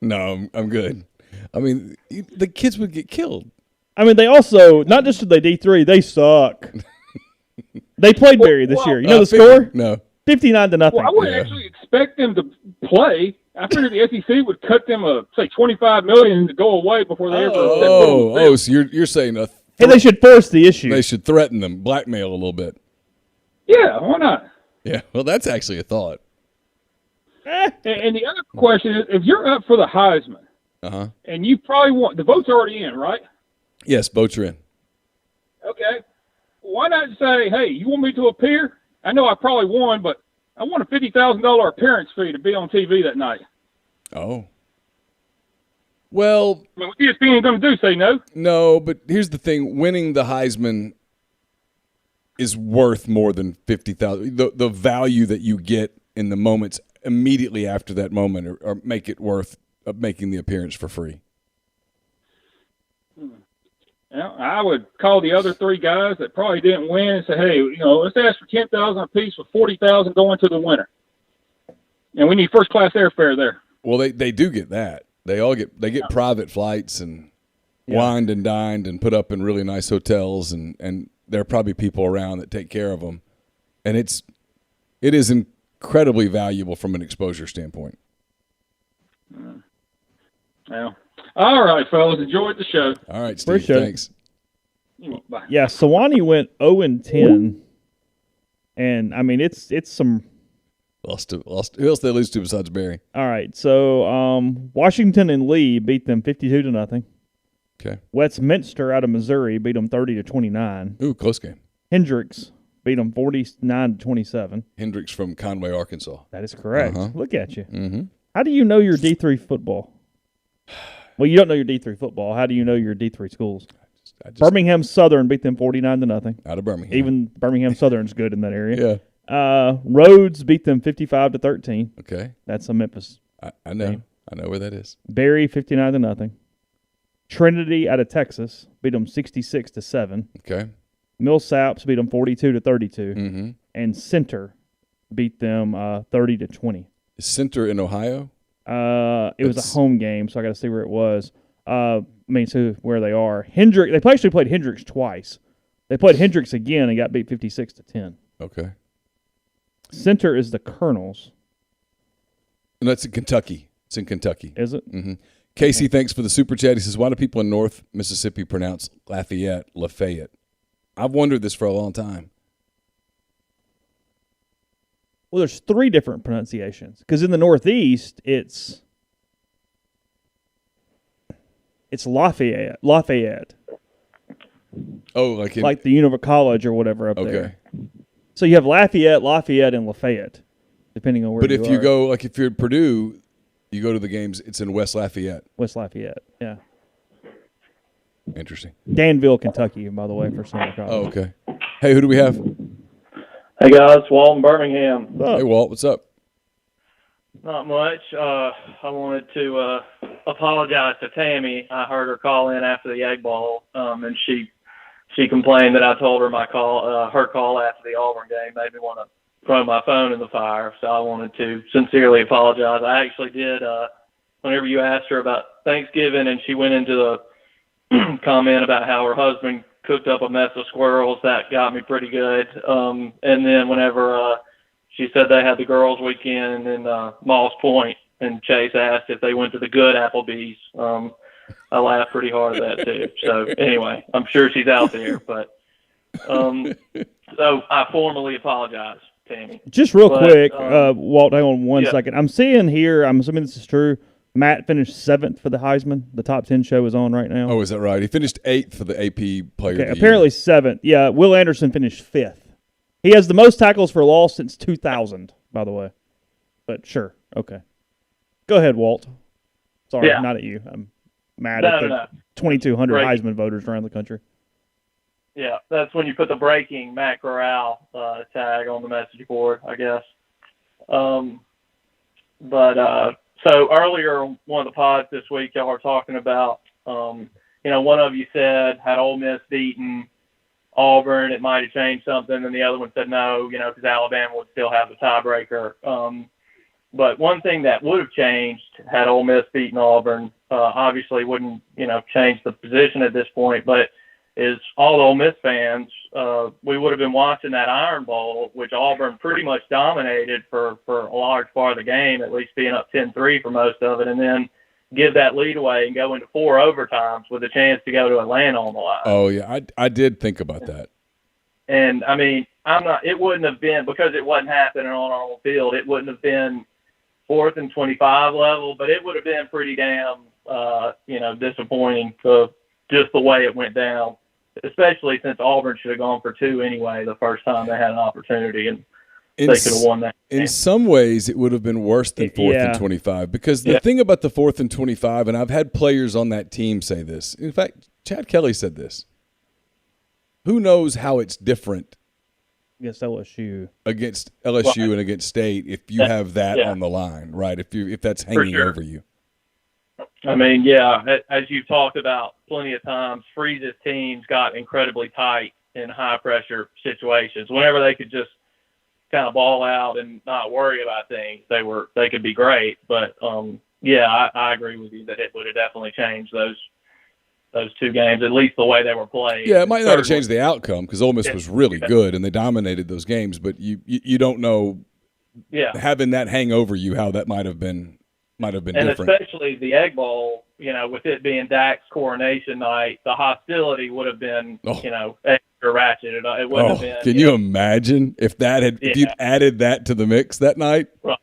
No, I'm good. I mean, the kids would get killed. I mean, they also not just did they D3, they suck. They played Barry this year. You know the score? No, 59-0. Well, I wouldn't actually expect them to play. I figured the SEC would cut them say $25 million to go away before they ever. So you're saying hey, they should force the issue. They should threaten them, blackmail a little bit. Yeah, why not? Yeah, well, that's actually a thought. And the other question is, if you're up for the Heisman, and you probably want the vote's already in, right? Yes, votes are in. Okay. Why not say, hey, you want me to appear? I know I probably won, but I want a $50,000 appearance fee to be on TV that night. Oh. Well, I mean, what ESPN going to do? Say no? No, but here's the thing: winning the Heisman is worth more than $50,000. The value that you get in the moments immediately after that moment, or make it worth making the appearance for free. Well, I would call the other three guys that probably didn't win and say, hey, let's ask for $10,000 apiece with $40,000 going to the winner, and we need first class airfare there. Well, they do get that. They get private flights and wined and dined and put up in really nice hotels, and there are probably people around that take care of them, and it is incredibly valuable from an exposure standpoint. Well, all right, fellas, enjoyed the show. All right, Steve, thanks. Bye. Yeah, Sewanee went 0-10, and I mean it's some. Lost. Who else they lose to besides Barry? All right, so Washington and Lee beat them 52-0. Okay. Westminster out of Missouri beat them 30-29. Ooh, close game. Hendricks beat them 49-27. Hendricks from Conway, Arkansas. That is correct. Look at you. Mm-hmm. How do you know your D3 football? Well, you don't know your D3 football. How do you know your D3 schools? Birmingham Southern beat them 49-0. Out of Birmingham. Even Birmingham Southern's good in that area. Yeah. Rhodes beat them 55-13. Okay. That's a Memphis. I know. Game. I know where that is. Barry 59-0. Trinity out of Texas beat them 66-7. Okay. Millsaps beat them 42-32. Mm-hmm. And Center beat them 30-20. Is Center in Ohio? It was a home game, so I got to see where it was. Where they are. They actually played Hendricks twice. They played Hendricks again and got beat 56-10. Okay. Center is the Colonels. And that's in Kentucky. It's in Kentucky. Is it? Mm-hmm. Casey, thanks for the super chat. He says, why do people in North Mississippi pronounce Lafayette? I've wondered this for a long time. Well, there's three different pronunciations. Because in the Northeast, it's Lafayette. Oh, like the Univa College or whatever up there. Okay. So you have Lafayette, and Lafayette, depending on where you are. But if you go, like if you're at Purdue, you go to the games, it's in West Lafayette. West Lafayette, yeah. Interesting. Danville, Kentucky, by the way, for summer college. Oh, okay. Hey, who do we have? Hey, guys. Walt in Birmingham. Hey, Walt. What's up? Not much. I wanted to apologize to Tammy. I heard her call in after the Egg Bowl, and she complained that I told her her call after the Auburn game made me want to throw my phone in the fire. So I wanted to sincerely apologize. I actually did. Whenever you asked her about Thanksgiving, and she went into the comment about how her husband cooked up a mess of squirrels, that got me pretty good. And then whenever she said they had the girls' weekend in Moss Point, and Chase asked if they went to the good Applebee's, I laughed pretty hard at that too. So anyway, I'm sure she's out there, but so I formally apologize, Tammy. Just real quick, Walt, hang on one second. I'm seeing here, I'm assuming this is true, Matt finished 7th for the Heisman. The top 10 show is on right now. Oh, is that right? He finished 8th for the AP Player of the apparently Year. 7th. Yeah, Will Anderson finished 5th. He has the most tackles for loss since 2000, by the way. But sure, okay. Go ahead, Walt. Sorry, not at you. I'm mad at the 2,200 Heisman voters around the country. Yeah, that's when you put the breaking Matt Corral tag on the message board, I guess. So earlier on one of the pods this week, y'all were talking about, one of you said, had Ole Miss beaten Auburn, it might have changed something, and the other one said no, because Alabama would still have the tiebreaker. But one thing that would have changed had Ole Miss beaten Auburn, obviously wouldn't, change the position at this point, but is all the Ole Miss fans, we would have been watching that Iron Bowl, which Auburn pretty much dominated for a large part of the game, at least being up 10-3 for most of it, and then give that lead away and go into 4 overtimes with a chance to go to Atlanta on the line. Oh, yeah, I did think about that. And, it wouldn't have been, because it wasn't happening on our own field, it wouldn't have been 4th and 25 level, but it would have been pretty damn, disappointing for just the way it went down, especially since Auburn should have gone for 2 anyway the first time they had an opportunity, and they could have won that game. In some ways, it would have been worse than 4th and 25, because the thing about the 4th and 25, and I've had players on that team say this. In fact, Chad Kelly said this. Who knows how it's different against LSU and against State if you have that on the line, right? If that's hanging over you. As you've talked about plenty of times, Freeze's teams got incredibly tight in high-pressure situations. Whenever they could just kind of ball out and not worry about things, they could be great. But, I agree with you that it would have definitely changed those 2 games, at least the way they were played. Yeah, it might not have changed the outcome because Ole Miss was really good and they dominated those games, but you don't know having that hang over you how that might have been different. And especially the Egg Bowl, with it being Dak's coronation night, the hostility would have been, extra ratchet. It wouldn't have been. Can you imagine if you'd added that to the mix that night? Right.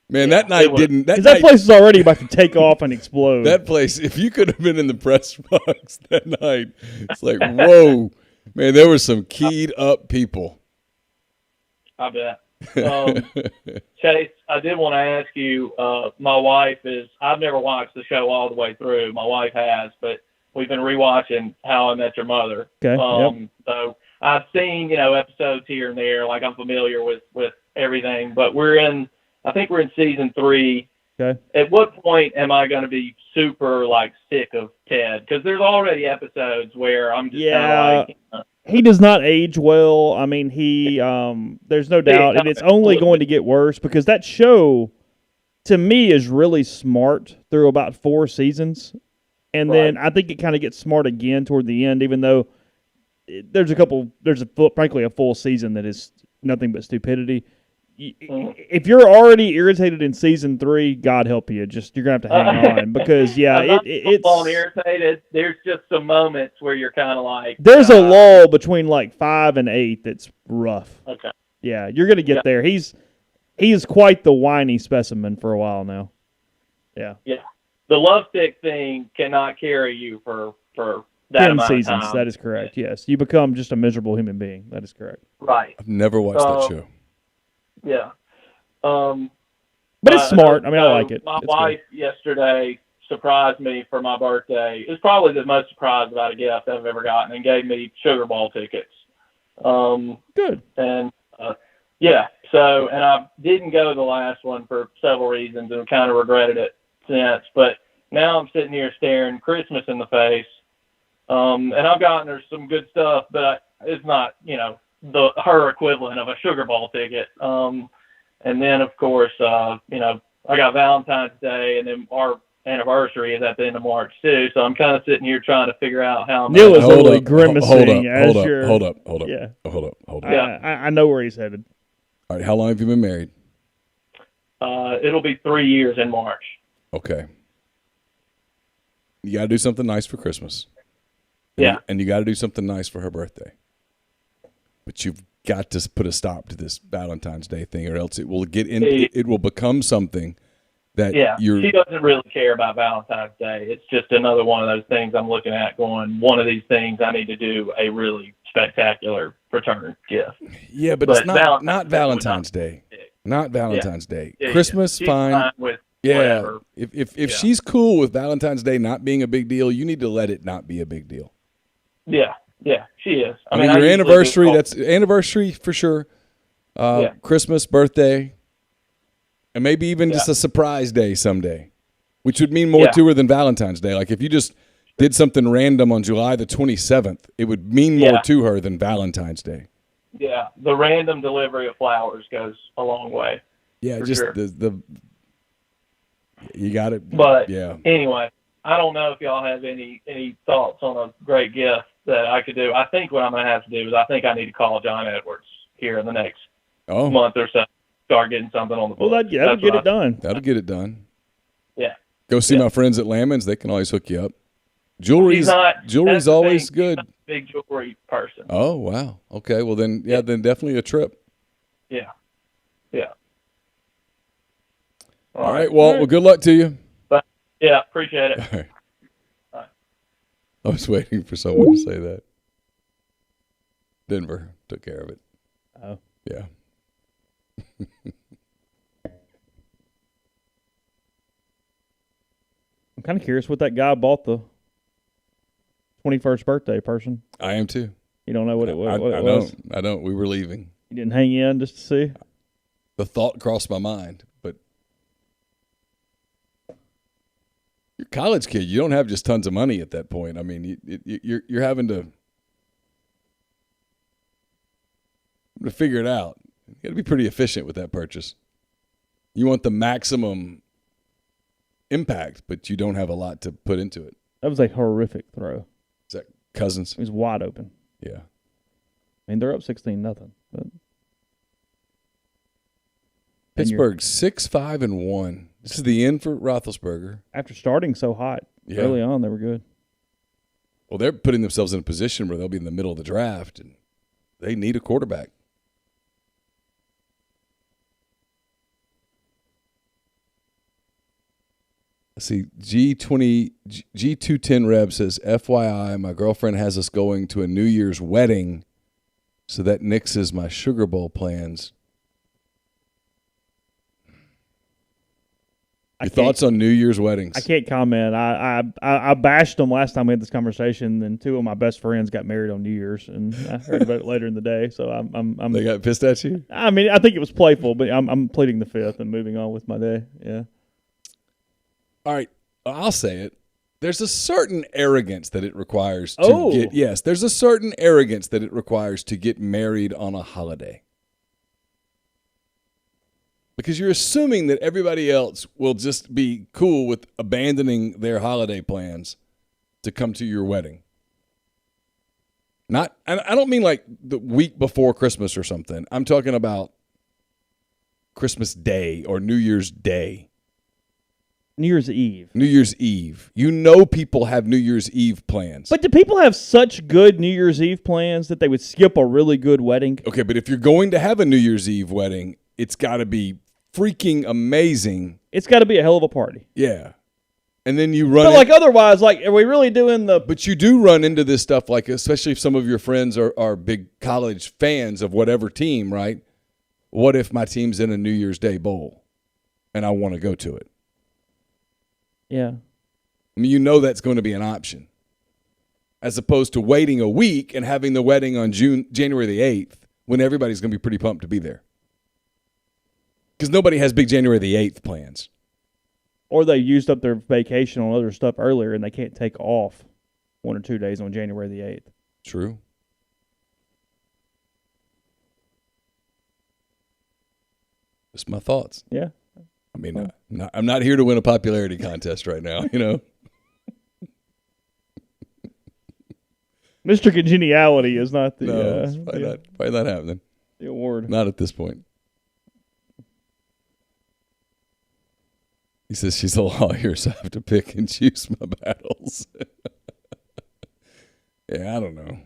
Man, that night didn't. That place is already about to take off and explode. That place, if you could have been in the press box that night, it's like, whoa, man, there were some keyed up people. I bet. Chase, I did want to ask you, my wife I've never watched the show all the way through. My wife has, but we've been rewatching How I Met Your Mother. Okay. So I've seen, episodes here and there, like I'm familiar with everything, but I think we're in season 3. Okay. At what point am I going to be super sick of Ted? Because there's already episodes where I'm just kind of he does not age well. He there's no doubt, and it's only going to get worse because that show, to me, is really smart through about 4 seasons, and then I think it kind of gets smart again toward the end. Even though there's frankly a full season that is nothing but stupidity. If you're already irritated in season 3, God help you. You're gonna have to hang on because it's irritated. There's just some moments where you're kind of like there's a lull between 5 and 8 that's rough. Okay. Yeah, you're gonna get there. He is quite the whiny specimen for a while now. Yeah. Yeah. The love stick thing cannot carry you for that 10 amount seasons. of time. That is correct. Yes, you become just a miserable human being. That is correct. Right. I've never watched that show. Yeah. But it's smart. I like it. My wife yesterday surprised me for my birthday. It was probably the most surprised about a gift I've ever gotten, and gave me Sugar Bowl tickets. Good. And so, and I didn't go to the last one for several reasons and kind of regretted it since, but now I'm sitting here staring Christmas in the face. And I've gotten her some good stuff, but it's not, her equivalent of a Sugar Bowl ticket. And then, of course, I got Valentine's Day, and then our anniversary is at the end of March, too. So I'm kind of sitting here trying to figure out how I'm Neal is literally grimacing. Hold up. Yeah. Hold up. I know where he's headed. All right, how long have you been married? It'll be 3 years in March. Okay. You got to do something nice for Christmas. Yeah. And you got to do something nice for her birthday. But you've got to put a stop to this Valentine's Day thing, or else it will become something that Yeah, you're. she doesn't really care about Valentine's Day. It's just another one of those things I'm looking at going, one of these things I need to do a really spectacular return gift. Yeah, but it's not Valentine's Day. Not Valentine's Day. Yeah, Christmas, she's fine. With Yeah. whatever. If she's cool with Valentine's Day not being a big deal, you need to let it not be a big deal. Yeah, she is. I mean, your anniversary, that's anniversary for sure. Christmas, birthday, and maybe even just a surprise day someday, which would mean more to her than Valentine's Day. Like if you just did something random on July the 27th, it would mean more to her than Valentine's Day. Yeah, the random delivery of flowers goes a long way. Yeah, just sure. the you got it. But yeah. Anyway, I don't know if y'all have any thoughts on a great gift that I could do. I think what I'm going to have to do is I think I need to call John Edwards here in the next month or so. Start getting something on the book. Well, that'll get it done. That'll get it done. Yeah. Go see my friends at Lammons. They can always hook you up. Jewelry's always good. He's not a big jewelry person. Oh, wow. Okay. Well, then, then definitely a trip. Yeah. All right. Well, good luck to you. But, appreciate it. All right. Bye. I was waiting for someone to say that. Denver took care of it. Oh. Yeah. I'm kind of curious what that guy bought the 21st birthday person. I am too. You don't know what it was? I don't. We were leaving. You didn't hang in just to see? The thought crossed my mind, but you're a college kid. You don't have just tons of money at that point. I mean, you're having to figure it out. You got to be pretty efficient with that purchase. You want the maximum impact, but you don't have a lot to put into it. That was a horrific throw. Is that Cousins? It was wide open. Yeah. I mean, they're up 16-0. But Pittsburgh 6-5-1. This is the end for Roethlisberger. After starting so hot early on, they were good. Well, they're putting themselves in a position where they'll be in the middle of the draft, and they need a quarterback. Let's see, G210 Reb says, FYI, my girlfriend has us going to a New Year's wedding, so that nixes my Sugar Bowl plans. Your thoughts on New Year's weddings? I can't comment. I bashed them last time we had this conversation, and two of my best friends got married on New Year's, and I heard about it later in the day. So I'm They got pissed at you? I mean, I think it was playful, but I'm pleading the fifth and moving on with my day. Yeah. All right, I'll say it. There's a certain arrogance that it requires to get. Yes, there's a certain arrogance that it requires to get married on a holiday. Because you're assuming that everybody else will just be cool with abandoning their holiday plans to come to your wedding. I don't mean like the week before Christmas or something. I'm talking about Christmas Day or New Year's Day. New Year's Eve. New Year's Eve. You know people have New Year's Eve plans. But do people have such good New Year's Eve plans that they would skip a really good wedding? Okay, but if you're going to have a New Year's Eve wedding, it's got to be freaking amazing. It's got to be a hell of a party. Yeah. And then you run... But like otherwise, like, are we really doing the... But you do run into this stuff, like especially if some of your friends are big college fans of whatever team, right? What if my team's in a New Year's Day bowl and I want to go to it? Yeah. I mean, you know that's going to be an option. As opposed to waiting a week and having the wedding on January the 8th when everybody's going to be pretty pumped to be there. Because nobody has big January the 8th plans. Or they used up their vacation on other stuff earlier and they can't take off 1 or 2 days on January the 8th. True. Just my thoughts. Yeah. I mean, I'm not here to win a popularity contest right now, you know. Mr. Congeniality is not the... No, it's probably not happening. The award. Not at this point. He says she's a lawyer, so I have to pick and choose my battles. Yeah, I don't know.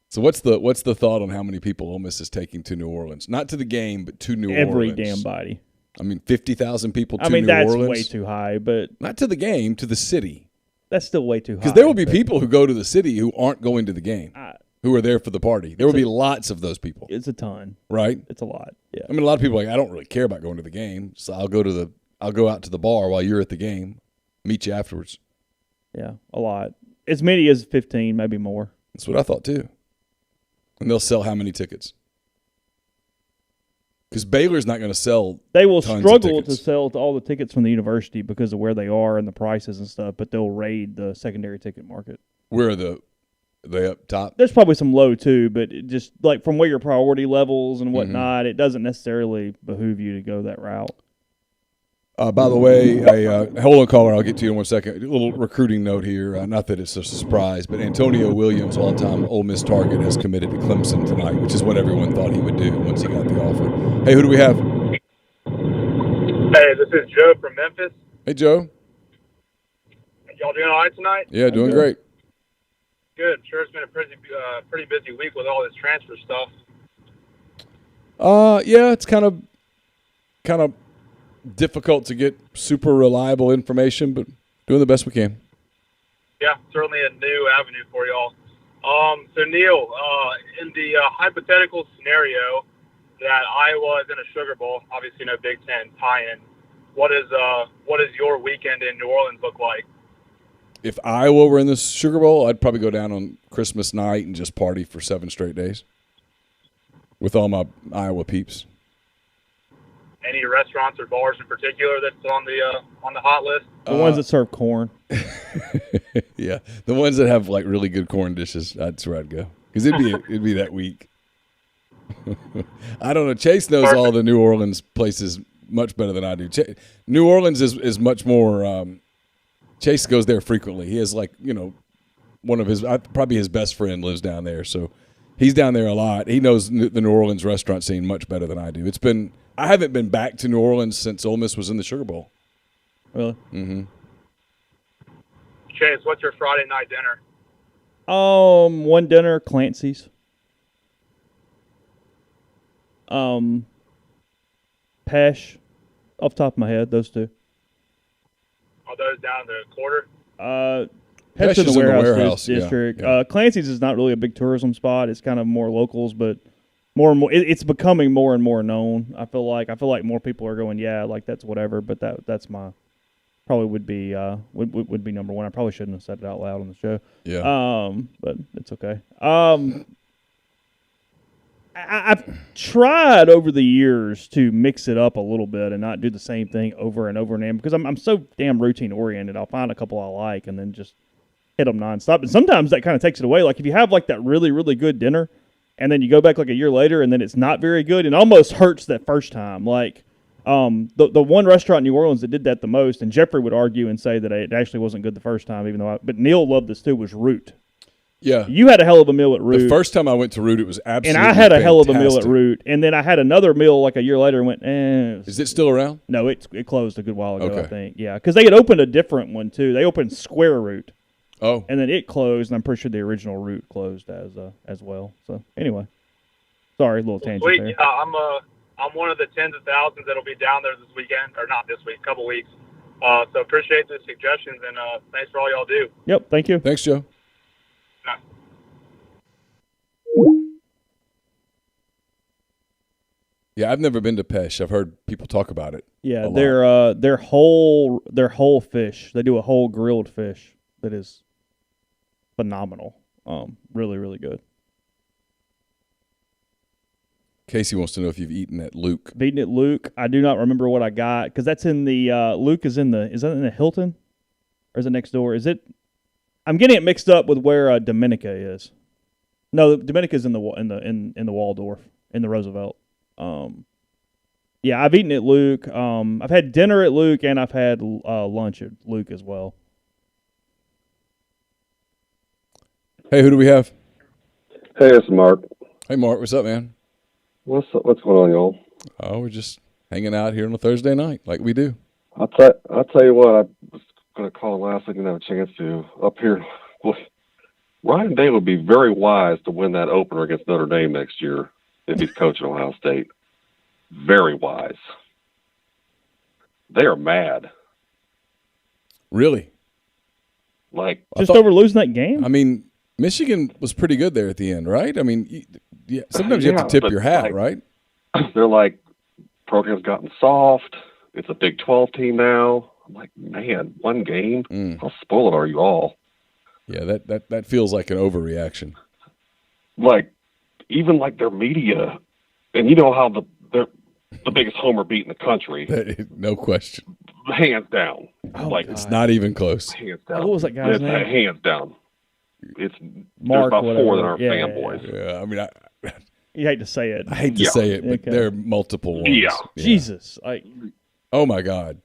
So what's the thought on how many people Ole Miss is taking to New Orleans? Not to the game, but to New Orleans. Every damn body. I mean, 50,000 people to I mean, New that's Orleans. way too high, but Not to the game, to the city. that's still way too high. Because there will be but people who go to the city who aren't going to the game, who are there for the party. There will be lots of those people. It's a ton. Right? It's a lot. Yeah. I mean, a lot of people are like, I don't really care about going to the game, so I'll go out to the bar while you're at the game, meet you afterwards. Yeah, a lot. As many as 15, maybe more. That's what I thought too. And they'll sell how many tickets? Because Baylor's not going to sell. They will tons of struggle to tickets. sell to all the tickets from the university because of where they are and the prices and stuff, but they'll raid the secondary ticket market. Where are they up top? There's probably some low too, but it just like from where your priority levels and whatnot, it doesn't necessarily behoove you to go that route. By the way, hold on, caller. I'll get to you in 1 second. A little recruiting note here. Not that it's a surprise, but Antonio Williams, all-time Ole Miss target, has committed to Clemson tonight, which is what everyone thought he would do once he got the offer. Hey, who do we have? Hey, this is Joe from Memphis. Hey, Joe. Y'all doing all right tonight? Yeah, doing great. Good. Sure, it's been a pretty busy week with all this transfer stuff. Yeah, it's kind of difficult to get super reliable information, but doing the best we can. Yeah, certainly a new avenue for y'all. So Neal, in the hypothetical scenario that Iowa is in a Sugar Bowl, obviously no Big Ten tie-in, what is your weekend in New Orleans look like? If Iowa were in the Sugar Bowl, I'd probably go down on Christmas night and just party for 7 straight days with all my Iowa peeps. Any restaurants or bars in particular that's on the hot list? The ones that serve corn. Yeah, the ones that have like really good corn dishes. That's where I'd go because it'd be that week. I don't know. Chase knows all the New Orleans places much better than I do. New Orleans is much more. Chase goes there frequently. He has one of his probably his best friend lives down there, so he's down there a lot. He knows the New Orleans restaurant scene much better than I do. I haven't been back to New Orleans since Ole Miss was in the Sugar Bowl. Really? Mm-hmm. Chase, what's your Friday night dinner? One dinner, Clancy's. Pesh, off the top of my head, those two. Are those down in the quarter? Pesh in the warehouse yeah, district. yeah. Clancy's is not really a big tourism spot. It's kind of more locals, but more and more, it's becoming more and more known. I feel like more people are going, yeah, like that's whatever. But that's my probably would be number one. I probably shouldn't have said it out loud on the show. Yeah. But it's okay. I've tried over the years to mix it up a little bit and not do the same thing over and over again because I'm so damn routine oriented. I'll find a couple I like and then just hit them nonstop. And sometimes that kind of takes it away. Like if you have like that really, really good dinner and then you go back like a year later and then it's not very good, it almost hurts that first time. Like the one restaurant in New Orleans that did that the most, and Jeffrey would argue and say that it actually wasn't good the first time, even though but Neal loved this too, was Root. Yeah. You had a hell of a meal at Root. The first time I went to Root, it was absolutely and I had a hell of a meal at fantastic. Root. And then I had another meal like a year later and went, Is it still around? No, it closed a good while ago, Okay. I think. Yeah, because they had opened a different one, too. They opened Square Root. Oh. And then it closed, and I'm pretty sure the original Root closed as well. So, anyway. Sorry, a little tangent Sweet. there. Yeah, I'm one of the tens of thousands that'll be down there this weekend, or not this week, a couple weeks. So appreciate the suggestions, and thanks for all y'all do. Yep, thank you. Thanks, Joe. Yeah, I've never been to Pesh. I've heard people talk about it. Yeah, a their whole fish. They do a whole grilled fish that is phenomenal. Really, really good. Casey wants to know if you've eaten at Luke. I've eaten at Luke. I do not remember what I got because that's in the Luke is that in the Hilton or is it next door? Is it? I'm getting it mixed up with where Dominica is. No, Dominica's in the Waldorf in the Roosevelt. Yeah, I've eaten at Luke. I've had dinner at Luke and I've had lunch at Luke as well. Hey, who do we have? Hey, it's Mark. Hey, Mark. What's up, man? What's going on, y'all? Oh, we're just hanging out here on a Thursday night like we do. I'll tell you what, I was going to call last week and have a chance to. Up here, Ryan Day would be very wise to win that opener against Notre Dame next year if he's coaching Ohio State. Very wise. they are mad. Really? Like just over losing that game. I mean, Michigan was pretty good there at the end, right? I mean, sometimes you have to tip your hat, right? They're like, program's gotten soft. It's a Big 12 team now. I'm like, man, one game? How spoiled are you all? Yeah, that feels like an overreaction. Like, even like their media, and you know how they're the biggest homer beat in the country. No question. Hands down. Oh, like, it's not even close. Hands down. What was that guy's name? Hands down. It's Mark, there's about whatever. 4 that aren't Yeah, fanboys. Yeah, I mean, you hate to say it. I hate to say it, but Okay. there are multiple ones. Yeah. Jesus. Oh, my God.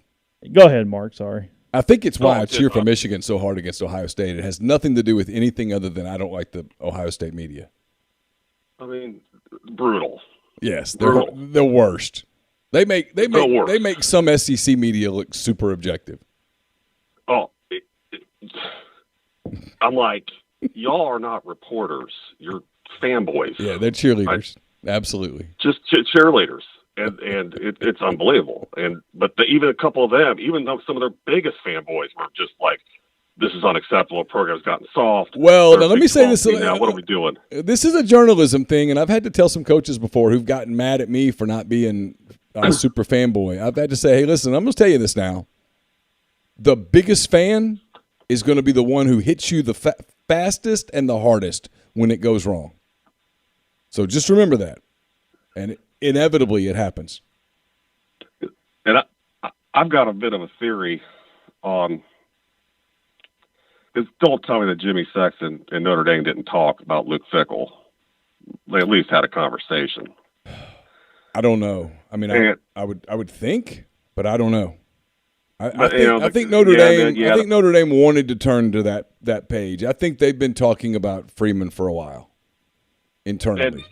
Go ahead, Mark. Sorry. I think it's why I it's cheer just- for Michigan so hard against Ohio State. It has nothing to do with anything other than I don't like the Ohio State media. I mean, brutal. Yes, they're Brutal. the worst. They make worst. some SEC media look super objective. Oh, I'm like, y'all are not reporters. You're fanboys. Yeah, they're cheerleaders. Absolutely. Just cheerleaders, and it's unbelievable. But even a couple of them, even though some of their biggest fanboys were just like, "This is unacceptable. Program's gotten soft." Well, They're now let me Big say 12 this. team now. What are we doing? This is a journalism thing, and I've had to tell some coaches before who've gotten mad at me for not being a super fanboy. I've had to say, hey, listen, I'm going to tell you this now. The biggest fan is going to be the one who hits you the fastest and the hardest when it goes wrong. So just remember that. And inevitably it happens. And I've got a bit of a theory on. Don't tell me that Jimmy Sexton and Notre Dame didn't talk about Luke Fickell. They at least had a conversation. I don't know. I mean, I would think, but I don't know. I think Notre Dame wanted to turn to that page. I think they've been talking about Freeman for a while internally. And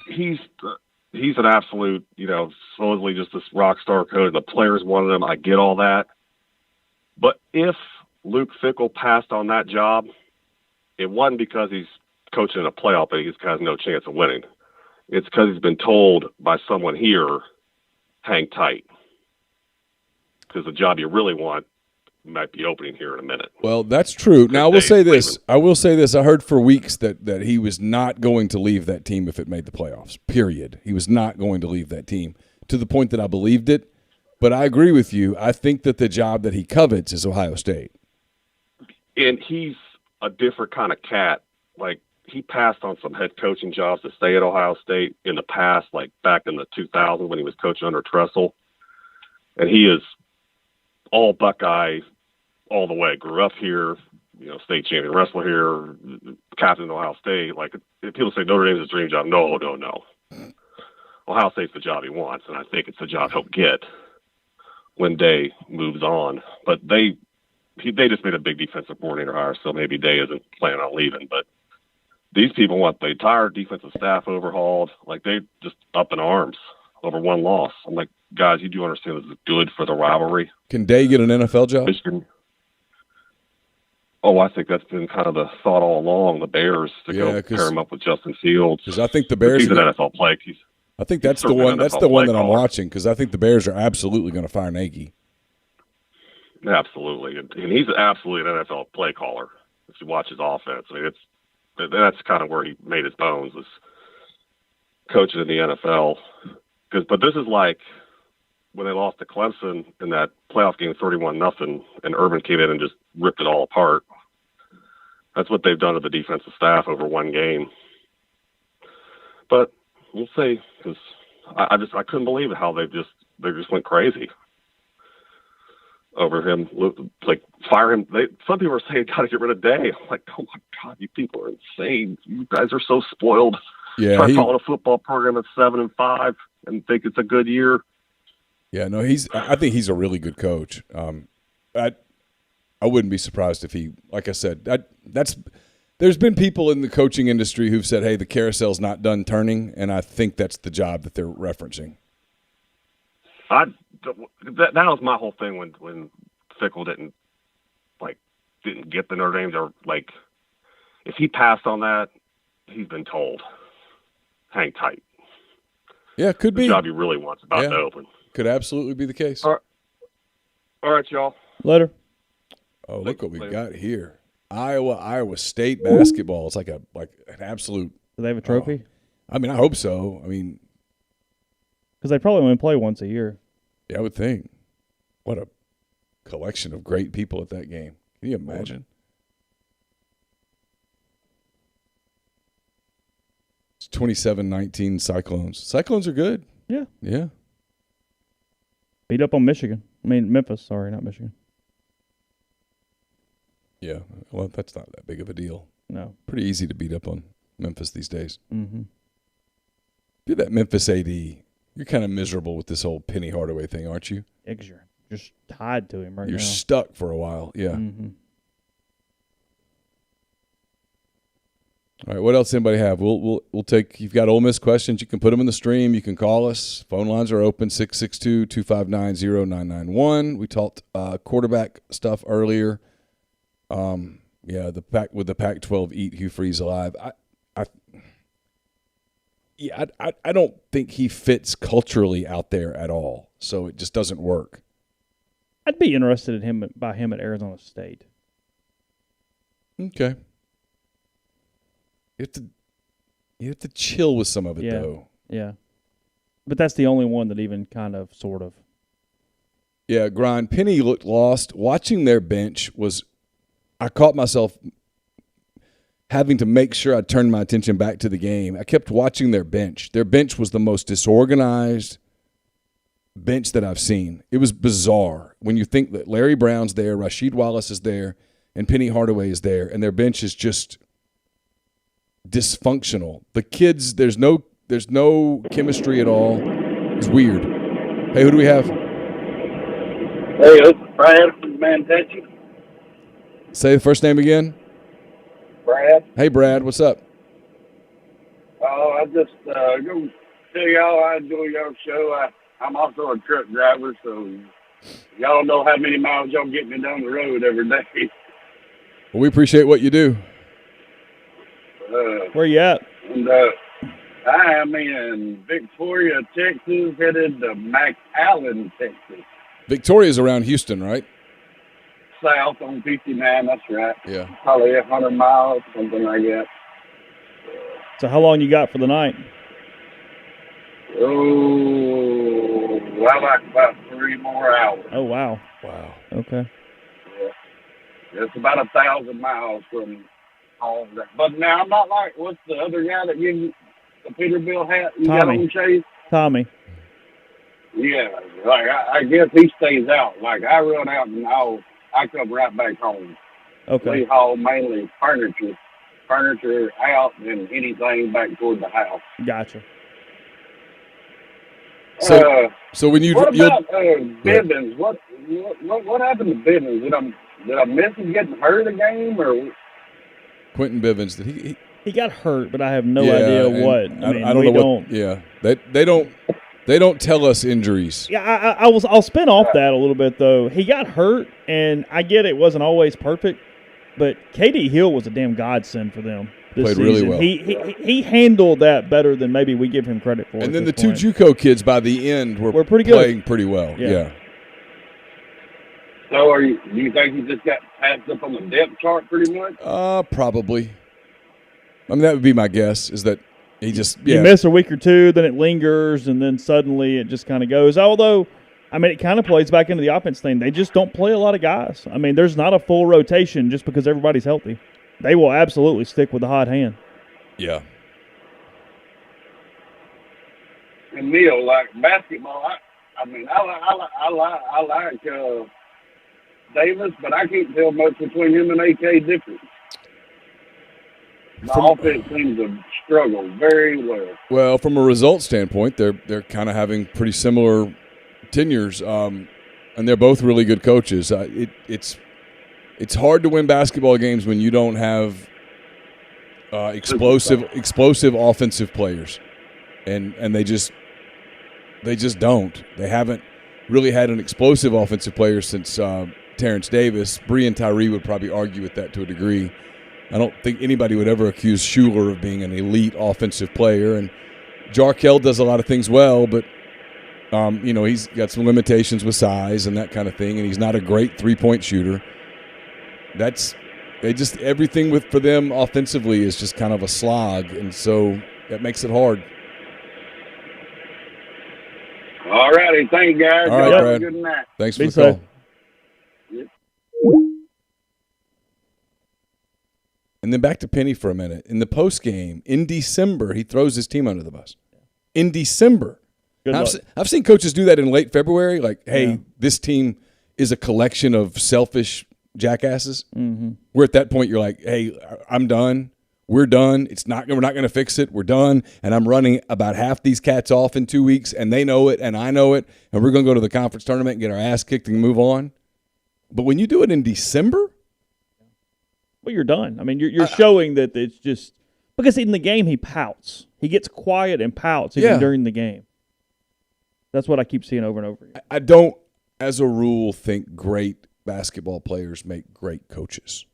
he's an absolute, supposedly just this rock star coach. The players wanted him. I get all that. But if Luke Fickell passed on that job, it wasn't because he's coaching a playoff, but he has no chance of winning. It's because he's been told by someone here, hang tight. Because the job you really want might be opening here in a minute. Well, that's true. Now, I will say this. I heard for weeks that he was not going to leave that team if it made the playoffs, period. He was not going to leave that team, to the point that I believed it. But I agree with you. I think that the job that he covets is Ohio State. And he's a different kind of cat. Like, he passed on some head coaching jobs to stay at Ohio State in the past, like back in the 2000s when he was coaching under Tressel. And he is all Buckeye all the way. Grew up here, state champion wrestler here, captain of Ohio State. Like, if people say Notre Dame's his dream job, no. Ohio State's the job he wants, and I think it's the job he'll get when Day moves on. But they just made a big defensive coordinator hire, so maybe Day isn't planning on leaving. But these people want the entire defensive staff overhauled. Like, they just up in arms over one loss. I'm like, guys, you do understand this is good for the rivalry. Can Day get an NFL job? Michigan. Oh, I think that's been kind of the thought all along. The Bears to go pair him up with Justin Fields. Because I think the Bears. He's an NFL play. I think that's the one. That's the one that I'm watching, because I think the Bears are absolutely going to fire Nagy. Absolutely, and he's absolutely an NFL play caller. If you watch his offense, I mean, that's kind of where he made his bones, was coaching in the NFL. But this is like when they lost to Clemson in that playoff game, 31-0, and Urban came in and just ripped it all apart. That's what they've done to the defensive staff over one game. But we'll see, because I couldn't believe how they just went crazy over him. Like, fire him. Some people are saying, got to get rid of Day. I'm like, oh my God, you people are insane. You guys are so spoiled. Yeah, try calling a football program at 7-5 and think it's a good year. Yeah, no, I think he's a really good coach. I wouldn't be surprised if he, like I said, there's been people in the coaching industry who've said, hey, the carousel's not done turning, and I think that's the job that they're referencing. That was my whole thing when Fickell didn't get the Notre Dame. Or, like, if he passed on that, he's been told, hang tight. Yeah, could be. The job he really wants about to open. Could absolutely be the case. All All right, y'all. Later. Oh, look what we got here. Iowa State basketball. It's like an absolute. Do they have a trophy? I mean, I hope so. I mean, because they probably only play once a year. Yeah, I would think. What a collection of great people at that game. Can you imagine? It's 27-19 Cyclones. Cyclones are good. Yeah. Yeah. Beat up on Michigan. I mean, Memphis. Sorry, not Michigan. Yeah. Well, that's not that big of a deal. No. Pretty easy to beat up on Memphis these days. Mm-hmm. If you're that Memphis AD, you're kind of miserable with this whole Penny Hardaway thing, aren't you? Yeah, 'cause you're just tied to him right now. You're stuck for a while. Yeah. Mm-hmm. All right, what else anybody have? We'll take. You've got Ole Miss questions. You can put them in the stream. You can call us. Phone lines are open 662-259-0991. We talked quarterback stuff earlier. Yeah, the Pac-12 eat Hugh Freeze alive. I don't think he fits culturally out there at all. So it just doesn't work. I'd be interested in him at Arizona State. Okay. You have to chill with some of it, though. Yeah. But that's the only one that even kind of, sort of. Yeah, Grind. Penny looked lost. Watching their bench I caught myself having to make sure I turned my attention back to the game. I kept watching their bench. Their bench was the most disorganized bench that I've seen. It was bizarre when you think that Larry Brown's there, Rasheed Wallace is there, and Penny Hardaway is there, and their bench is just dysfunctional. The kids, there's no chemistry at all. It's weird. Hey, who do we have? Hey, it's Brad from Mantechi. Say the first name again. Brad. Hey, Brad, what's up? I just go tell y'all I enjoy your show. I'm also a truck driver, so y'all know how many miles y'all get me down the road every day. Well, we appreciate what you do. Where you at? And I am in Victoria, Texas, headed to McAllen, Texas. Victoria's around Houston, right? South on 59, that's right. Yeah. Probably 100 miles, something like that. So how long you got for the night? Oh, well, like about 3 more hours. Oh, wow. Wow. Okay. Yeah. It's about 1,000 miles from home. But now I'm not like, what's the other guy that gives you the Peterbilt hat you got on, Chase? Tommy. Yeah, like I guess he stays out. Like I run out and I come right back home. Okay. We haul mainly furniture out and anything back toward the house. Gotcha. So when you what about Bivens? What happened to Bivens? Did I miss him getting hurt a game or? Quentin Bivens, did he got hurt, but I have no idea what. I mean, I don't know what. Yeah, they don't tell us injuries. Yeah, I'll spin off that a little bit though. He got hurt, and I get it wasn't always perfect, but KD Hill was a damn godsend for them. This Played season. really well. He handled that better than maybe we give him credit for. And then the two JUCO kids by the end were pretty good. Playing pretty well. Yeah. So do you think he just got passed up on the depth chart pretty much? Probably. I mean, that would be my guess. Is that he just you miss a week or two, then it lingers, and then suddenly it just kind of goes. Although, I mean, it kind of plays back into the offense thing. They just don't play a lot of guys. I mean, there's not a full rotation just because everybody's healthy. They will absolutely stick with the hot hand. Yeah. And Neal, like basketball, I like Davis, but I can't tell much between him and AK difference. The offense seems to struggle very well. Well, from a results standpoint, they're kind of having pretty similar tenures, and they're both really good coaches. It's hard to win basketball games when you don't have explosive offensive players, and they just don't. They haven't really had an explosive offensive player since Terrence Davis. Bree and Tyree would probably argue with that to a degree. I don't think anybody would ever accuse Schuler of being an elite offensive player, and Jarkel does a lot of things well, but He's got some limitations with size and that kind of thing, and he's not a great 3-point shooter. Everything for them offensively is just kind of a slog, and so that makes it hard. All righty. Thank you, guys. All right, Y'all have a Brad. good night. Thanks for Be the safe. call. And then back to Penny for a minute. In the post game, in December, he throws his team under the bus. In December. Good luck. I've seen coaches do that in late February, like, hey, Yeah. this team is a collection of selfish jackasses. Mm-hmm. Where at that point you're like, hey, I'm done. We're done. We're not going to fix it. We're done. And I'm running about half these cats off in 2 weeks, and they know it, and I know it, and we're going to go to the conference tournament and get our ass kicked and move on. But when you do it in December, well, you're done. I mean, you're showing that it's just because in the game he pouts. He gets quiet and pouts even during the game. That's what I keep seeing over and over again. I don't, as a rule, think great basketball players make great coaches.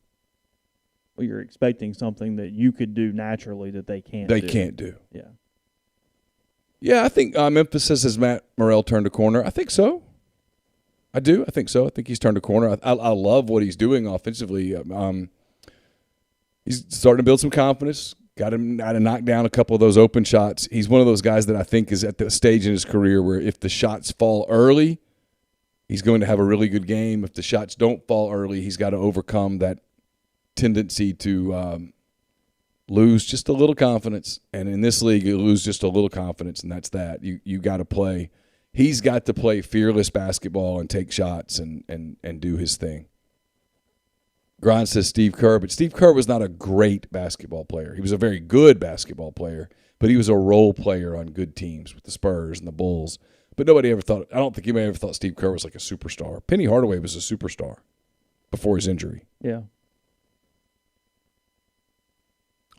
Well, you're expecting something that you could do naturally that they can't. They can't do. Yeah. Yeah, I think Memphis has Matt Morrell turned a corner. I think so. I do. I think so. I think he's turned a corner. I love what he's doing offensively. He's starting to build some confidence. Got him to knock down a couple of those open shots. He's one of those guys that I think is at the stage in his career where if the shots fall early, he's going to have a really good game. If the shots don't fall early, he's got to overcome that tendency to lose just a little confidence. And in this league, you lose just a little confidence, and that's that. You got to play. He's got to play fearless basketball and take shots and do his thing. Grind says Steve Kerr, but Steve Kerr was not a great basketball player. He was a very good basketball player, but he was a role player on good teams with the Spurs and the Bulls. But nobody ever thought – I don't think anybody ever thought Steve Kerr was like a superstar. Penny Hardaway was a superstar before his injury. Yeah.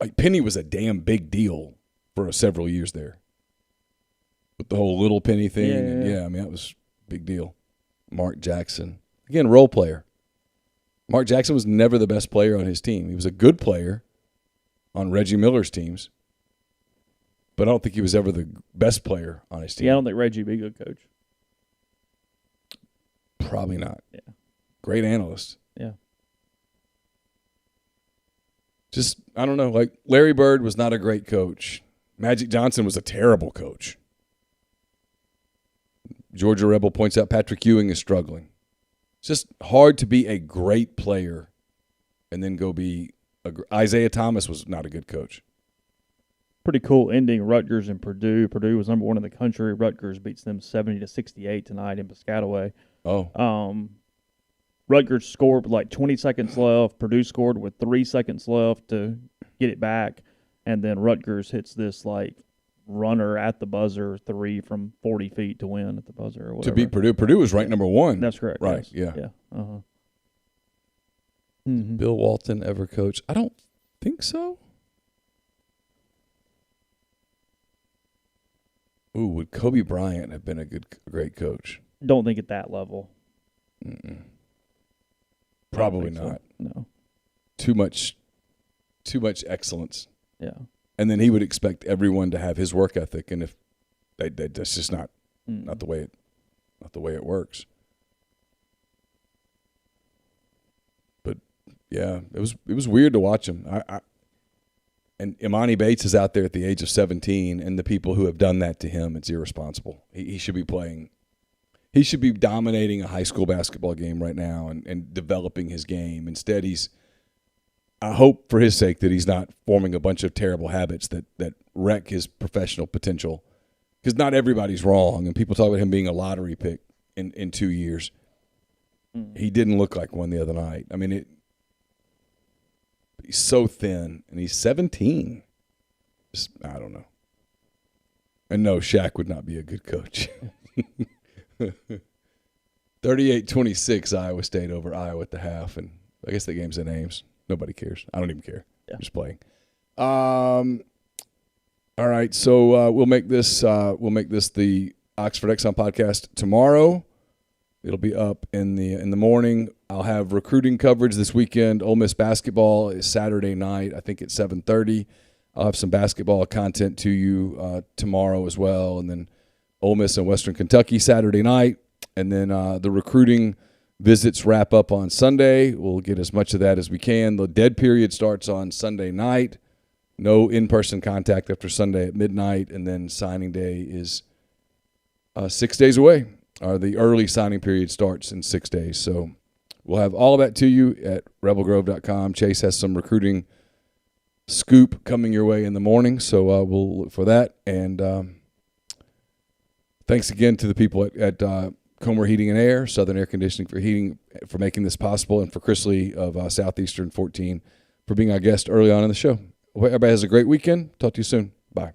Like Penny was a damn big deal for several years there with the whole little Penny thing. Yeah. I mean, that was a big deal. Mark Jackson. Again, role player. Mark Jackson was never the best player on his team. He was a good player on Reggie Miller's teams, but I don't think he was ever the best player on his team. Yeah, I don't think Reggie would be a good coach. Probably not. Yeah. Great analyst. Yeah. Just, I don't know, like Larry Bird was not a great coach. Magic Johnson was a terrible coach. Georgia Rebel points out Patrick Ewing is struggling. It's just hard to be a great player and then go be Isaiah Thomas was not a good coach. Pretty cool ending. Rutgers and Purdue. Purdue was number 1 in the country. Rutgers beats them 70-68 tonight in Piscataway. Oh. Rutgers scored with like 20 seconds left. Purdue scored with 3 seconds left to get it back, and then Rutgers hits this like runner at the buzzer 3 from 40 feet to win at the buzzer or whatever. To beat Purdue. Purdue was ranked number 1. That's correct. Right, yes. yeah. Uh-huh. Did Bill Walton ever coach? I don't think so. Ooh, would Kobe Bryant have been a great coach? Don't think at that level. Probably so. not. No. Too much excellence. Yeah. And then he would expect everyone to have his work ethic, and if that's just not the way it works. But yeah, it was weird to watch him. And Imani Bates is out there at the age of 17, and the people who have done that to him, it's irresponsible. He should be playing. He should be dominating a high school basketball game right now and developing his game. Instead, I hope for his sake that he's not forming a bunch of terrible habits that wreck his professional potential. Because not everybody's wrong, and people talk about him being a lottery pick in 2 years. He didn't look like one the other night. I mean, he's so thin, and he's 17. I don't know. And no, Shaq would not be a good coach. 38-26 Iowa State over Iowa at the half, and I guess that game's in Ames. Nobody cares. I don't even care. Yeah. I'm just playing. All right, so we'll make this the Oxford Exxon podcast tomorrow. It'll be up in the morning. I'll have recruiting coverage this weekend. Ole Miss basketball is Saturday night, I think at 7:30. I'll have some basketball content to you tomorrow as well, and then Ole Miss and Western Kentucky Saturday night. And then the recruiting visits wrap up on Sunday. We'll get as much of that as we can. The dead period starts on Sunday night. No in-person contact after Sunday at midnight. And then signing day is 6 days away. The early signing period starts in 6 days. So we'll have all of that to you at rebelgrove.com. Chase has some recruiting scoop coming your way in the morning, so we'll look for that. And thanks again to the people at Comer Heating and Air, Southern Air Conditioning for making this possible, and for Chris Lee of Southeastern 14 for being our guest early on in the show. Hope everybody has a great weekend. Talk to you soon. Bye.